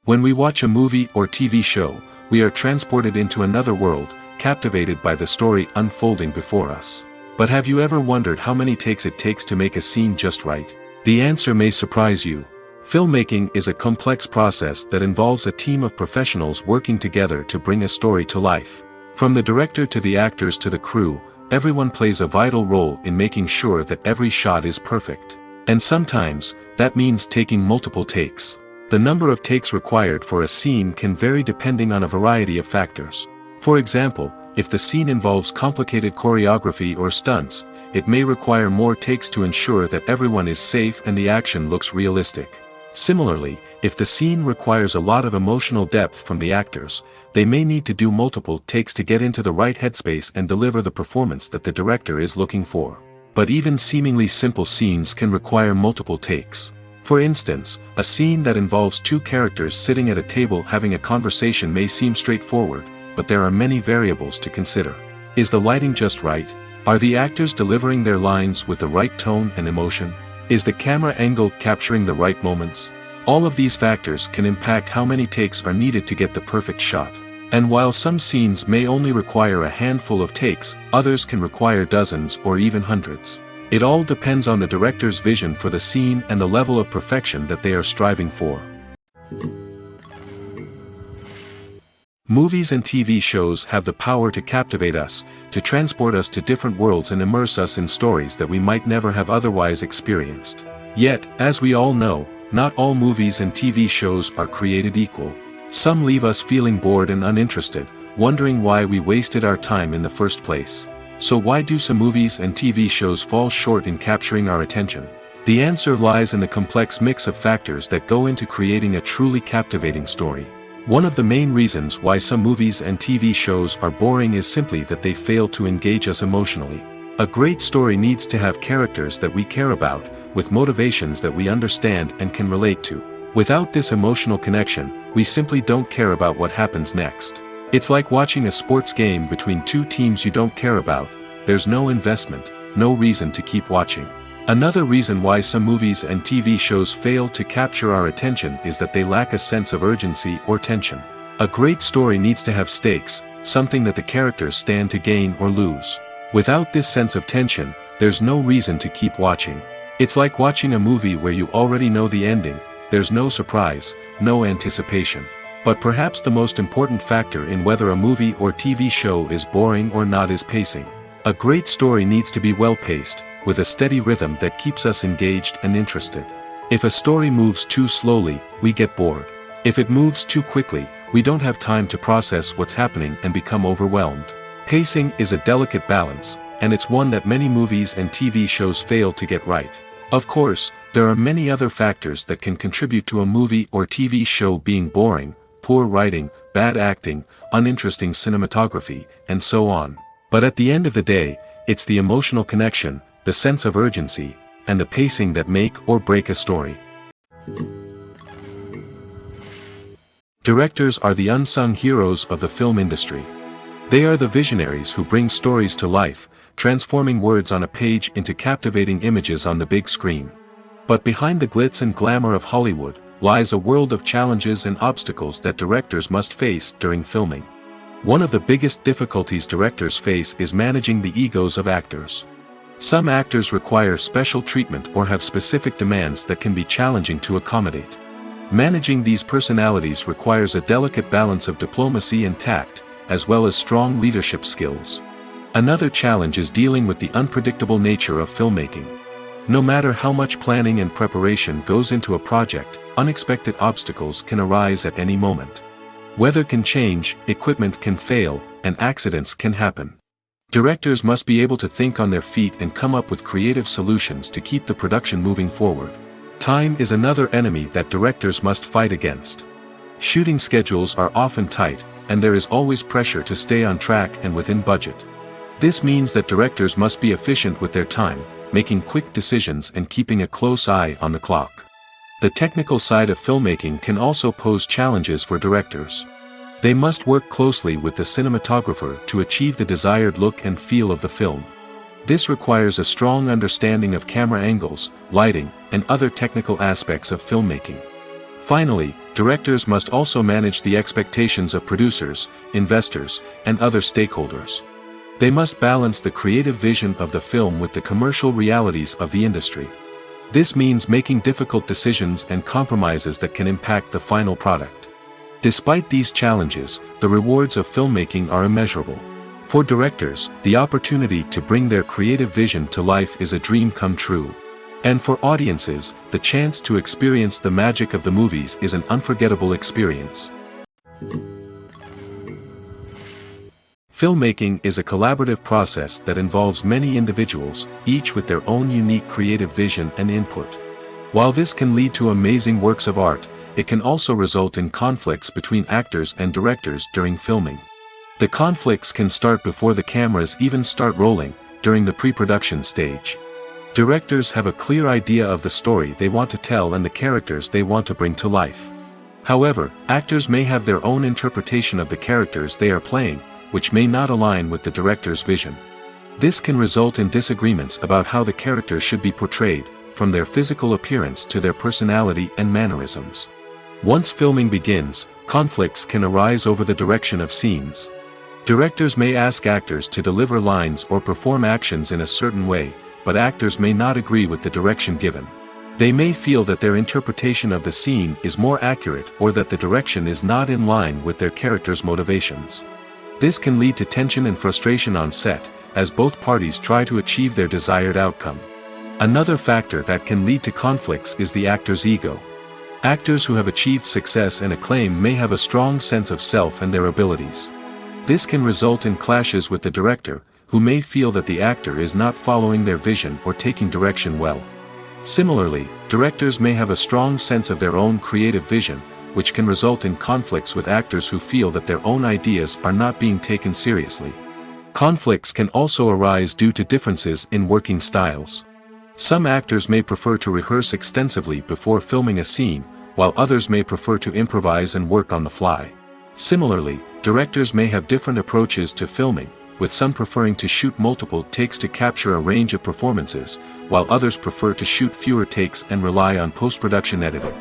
When we watch a movie or TV show, we are transported into another world, captivated by the story unfolding before us. But have you ever wondered how many takes it takes to make a scene just right? The answer may surprise you. Filmmaking is a complex process that involves a team of professionals working together to bring a story to life. From the director to the actors to the crew, everyone plays a vital role in making sure that every shot is perfect. And sometimes, that means taking multiple takes. The number of takes required for a scene can vary depending on a variety of factors. For example, if the scene involves complicated choreography or stunts, it may require more takes to ensure that everyone is safe and the action looks realistic. Similarly, if the scene requires a lot of emotional depth from the actors, they may need to do multiple takes to get into the right headspace and deliver the performance that the director is looking for. But even seemingly simple scenes can require multiple takes. For instance, a scene that involves two characters sitting at a table having a conversation may seem straightforward, but there are many variables to consider. Is the lighting just right? Are the actors delivering their lines with the right tone and emotion? Is the camera angle capturing the right moments? All of these factors can impact how many takes are needed to get the perfect shot. And while some scenes may only require a handful of takes, others can require dozens or even hundreds. It all depends on the director's vision for the scene and the level of perfection that they are striving for. Movies and TV shows have the power to captivate us, to transport us to different worlds and immerse us in stories that we might never have otherwise experienced. Yet, as we all know, not all movies and TV shows are created equal. Some leave us feeling bored and uninterested, wondering why we wasted our time in the first place. So why do some movies and TV shows fall short in capturing our attention? The answer lies in the complex mix of factors that go into creating a truly captivating story. One of the main reasons why some movies and TV shows are boring is simply that they fail to engage us emotionally. A great story needs to have characters that we care about, with motivations that we understand and can relate to. Without this emotional connection, we simply don't care about what happens next. It's like watching a sports game between two teams you don't care about. There's no investment, no reason to keep watching. Another reason why some movies and TV shows fail to capture our attention is that they lack a sense of urgency or tension. A great story needs to have stakes, something that the characters stand to gain or lose. Without this sense of tension, there's no reason to keep watching. It's like watching a movie where you already know the ending. There's no surprise, no anticipation. But perhaps the most important factor in whether a movie or TV show is boring or not is pacing. A great story needs to be well-paced, with a steady rhythm that keeps us engaged and interested. If a story moves too slowly, we get bored. If it moves too quickly, we don't have time to process what's happening and become overwhelmed. Pacing is a delicate balance, and it's one that many movies and TV shows fail to get right. Of course, there are many other factors that can contribute to a movie or TV show being boring: poor writing, bad acting, uninteresting cinematography, and so on. But at the end of the day, it's the emotional connection, the sense of urgency, and the pacing that make or break a story. Directors are the unsung heroes of the film industry. They are the visionaries who bring stories to life, transforming words on a page into captivating images on the big screen. But behind the glitz and glamour of Hollywood lies a world of challenges and obstacles that directors must face during filming. One of the biggest difficulties directors face is managing the egos of actors. Some actors require special treatment or have specific demands that can be challenging to accommodate. Managing these personalities requires a delicate balance of diplomacy and tact, as well as strong leadership skills. Another challenge is dealing with the unpredictable nature of filmmaking. No matter how much planning and preparation goes into a project, unexpected obstacles can arise at any moment. Weather can change, equipment can fail, and accidents can happen. Directors must be able to think on their feet and come up with creative solutions to keep the production moving forward. Time is another enemy that directors must fight against. Shooting schedules are often tight, and there is always pressure to stay on track and within budget. This means that directors must be efficient with their time, making quick decisions and keeping a close eye on the clock. The technical side of filmmaking can also pose challenges for directors. They must work closely with the cinematographer to achieve the desired look and feel of the film. This requires a strong understanding of camera angles, lighting, and other technical aspects of filmmaking. Finally, directors must also manage the expectations of producers, investors, and other stakeholders. They must balance the creative vision of the film with the commercial realities of the industry. This means making difficult decisions and compromises that can impact the final product. Despite these challenges, the rewards of filmmaking are immeasurable. For directors, the opportunity to bring their creative vision to life is a dream come true. And for audiences, the chance to experience the magic of the movies is an unforgettable experience. Filmmaking is a collaborative process that involves many individuals, each with their own unique creative vision and input. While this can lead to amazing works of art, it can also result in conflicts between actors and directors during filming. The conflicts can start before the cameras even start rolling, during the pre-production stage. Directors have a clear idea of the story they want to tell and the characters they want to bring to life. However, actors may have their own interpretation of the characters they are playing, which may not align with the director's vision. This can result in disagreements about how the characters should be portrayed, from their physical appearance to their personality and mannerisms. Once filming begins, conflicts can arise over the direction of scenes. Directors may ask actors to deliver lines or perform actions in a certain way, but actors may not agree with the direction given. They may feel that their interpretation of the scene is more accurate or that the direction is not in line with their character's motivations. This can lead to tension and frustration on set, as both parties try to achieve their desired outcome. Another factor that can lead to conflicts is the actor's ego. Actors who have achieved success and acclaim may have a strong sense of self and their abilities. This can result in clashes with the director, who may feel that the actor is not following their vision or taking direction well. Similarly, directors may have a strong sense of their own creative vision, which can result in conflicts with actors who feel that their own ideas are not being taken seriously. Conflicts can also arise due to differences in working styles. Some actors may prefer to rehearse extensively before filming a scene, while others may prefer to improvise and work on the fly. Similarly, directors may have different approaches to filming, with some preferring to shoot multiple takes to capture a range of performances, while others prefer to shoot fewer takes and rely on post-production editing.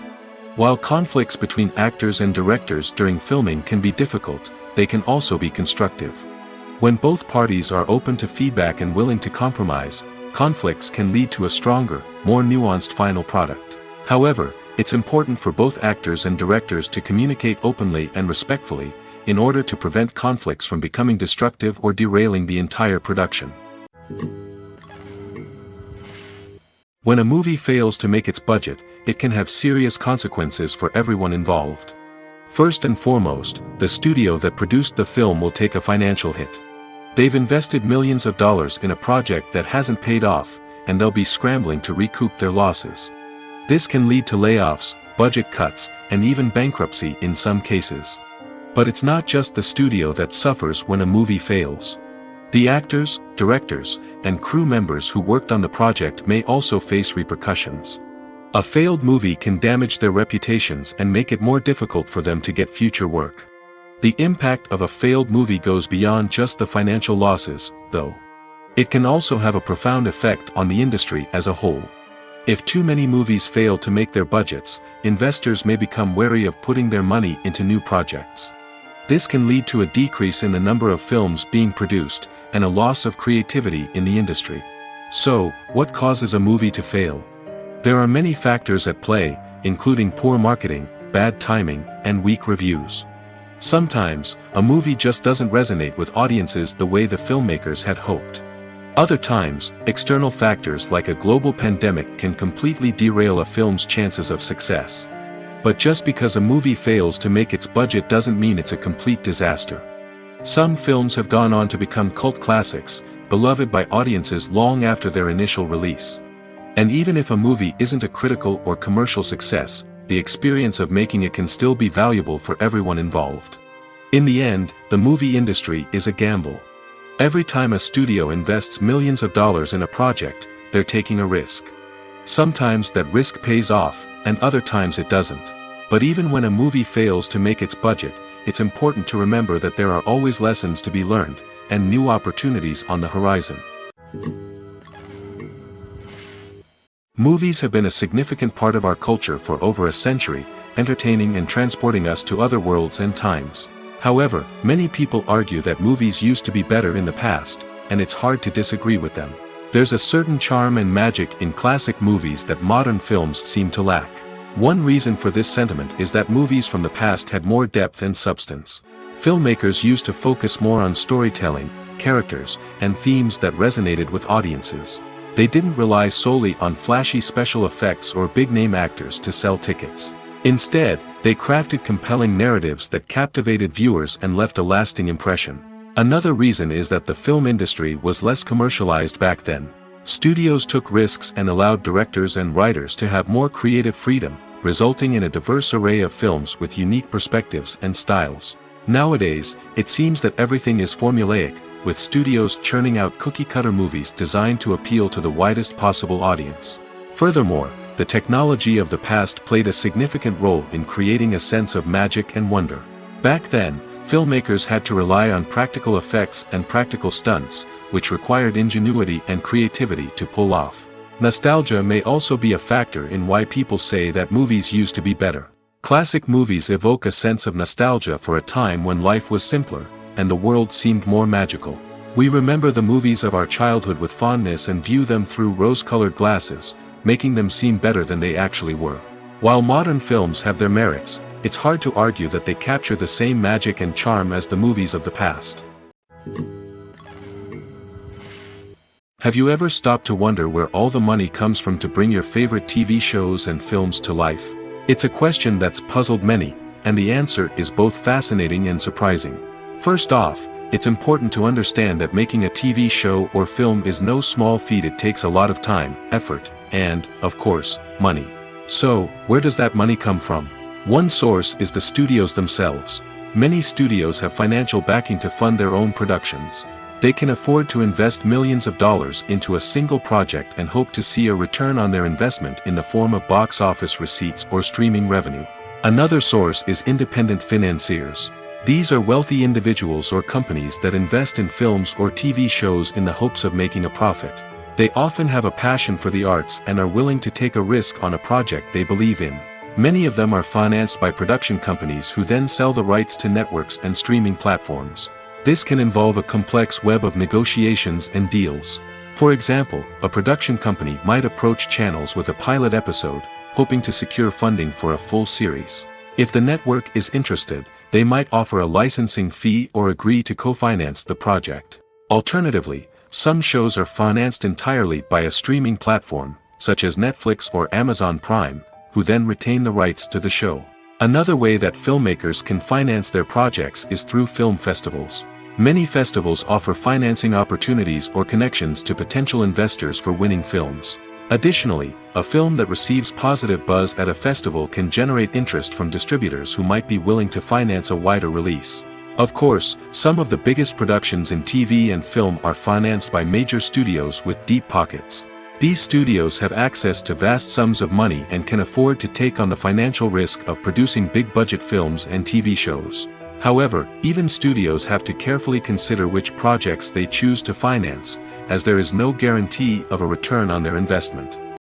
While conflicts between actors and directors during filming can be difficult, they can also be constructive. When both parties are open to feedback and willing to compromise, conflicts can lead to a stronger, more nuanced final product. However, it's important for both actors and directors to communicate openly and respectfully, in order to prevent conflicts from becoming destructive or derailing the entire production. When a movie fails to make its budget, it can have serious consequences for everyone involved. First and foremost, the studio that produced the film will take a financial hit. They've invested millions of dollars in a project that hasn't paid off, and they'll be scrambling to recoup their losses. This can lead to layoffs, budget cuts, and even bankruptcy in some cases. But it's not just the studio that suffers when a movie fails. The actors, directors, and crew members who worked on the project may also face repercussions. A failed movie can damage their reputations and make it more difficult for them to get future work. The impact of a failed movie goes beyond just the financial losses, though. It can also have a profound effect on the industry as a whole. If too many movies fail to make their budgets, investors may become wary of putting their money into new projects. This can lead to a decrease in the number of films being produced, and a loss of creativity in the industry. So, what causes a movie to fail? There are many factors at play, including poor marketing, bad timing, and weak reviews. Sometimes, a movie just doesn't resonate with audiences the way the filmmakers had hoped. Other times, external factors like a global pandemic can completely derail a film's chances of success. But just because a movie fails to make its budget doesn't mean it's a complete disaster. Some films have gone on to become cult classics, beloved by audiences long after their initial release. And even if a movie isn't a critical or commercial success, the experience of making it can still be valuable for everyone involved. In the end, the movie industry is a gamble. Every time a studio invests millions of dollars in a project, they're taking a risk. Sometimes that risk pays off, and other times it doesn't. But even when a movie fails to make its budget, it's important to remember that there are always lessons to be learned, and new opportunities on the horizon. Movies have been a significant part of our culture for over a century, entertaining and transporting us to other worlds and times. However, many people argue that movies used to be better in the past, and it's hard to disagree with them. There's a certain charm and magic in classic movies that modern films seem to lack. One reason for this sentiment is that movies from the past had more depth and substance. Filmmakers used to focus more on storytelling, characters, and themes that resonated with audiences. They didn't rely solely on flashy special effects or big-name actors to sell tickets. Instead, they crafted compelling narratives that captivated viewers and left a lasting impression. Another reason is that the film industry was less commercialized back then. Studios took risks and allowed directors and writers to have more creative freedom, resulting in a diverse array of films with unique perspectives and styles. Nowadays, it seems that everything is formulaic, with studios churning out cookie-cutter movies designed to appeal to the widest possible audience. Furthermore, the technology of the past played a significant role in creating a sense of magic and wonder. Back then, filmmakers had to rely on practical effects and practical stunts, which required ingenuity and creativity to pull off. Nostalgia may also be a factor in why people say that movies used to be better. Classic movies evoke a sense of nostalgia for a time when life was simpler, and the world seemed more magical. We remember the movies of our childhood with fondness and view them through rose-colored glasses, making them seem better than they actually were. While modern films have their merits, it's hard to argue that they capture the same magic and charm as the movies of the past. Have you ever stopped to wonder where all the money comes from to bring your favorite TV shows and films to life? It's a question that's puzzled many, and the answer is both fascinating and surprising. First off, it's important to understand that making a TV show or film is no small feat. It takes a lot of time, effort, and, of course, money. So, where does that money come from? One source is the studios themselves. Many studios have financial backing to fund their own productions. They can afford to invest millions of dollars into a single project and hope to see a return on their investment in the form of box office receipts or streaming revenue. Another source is independent financiers. These are wealthy individuals or companies that invest in films or TV shows in the hopes of making a profit. They often have a passion for the arts and are willing to take a risk on a project they believe in. Many of them are financed by production companies who then sell the rights to networks and streaming platforms. This can involve a complex web of negotiations and deals. For example, a production company might approach channels with a pilot episode, hoping to secure funding for a full series. If the network is interested, they might offer a licensing fee or agree to co-finance the project. Alternatively, some shows are financed entirely by a streaming platform, such as Netflix or Amazon Prime, who then retain the rights to the show. Another way that filmmakers can finance their projects is through film festivals. Many festivals offer financing opportunities or connections to potential investors for winning films. Additionally, a film that receives positive buzz at a festival can generate interest from distributors who might be willing to finance a wider release. Of course, some of the biggest productions in TV and film are financed by major studios with deep pockets. These studios have access to vast sums of money and can afford to take on the financial risk of producing big-budget films and TV shows. However, even studios have to carefully consider which projects they choose to finance, as there is no guarantee of a return on their investment.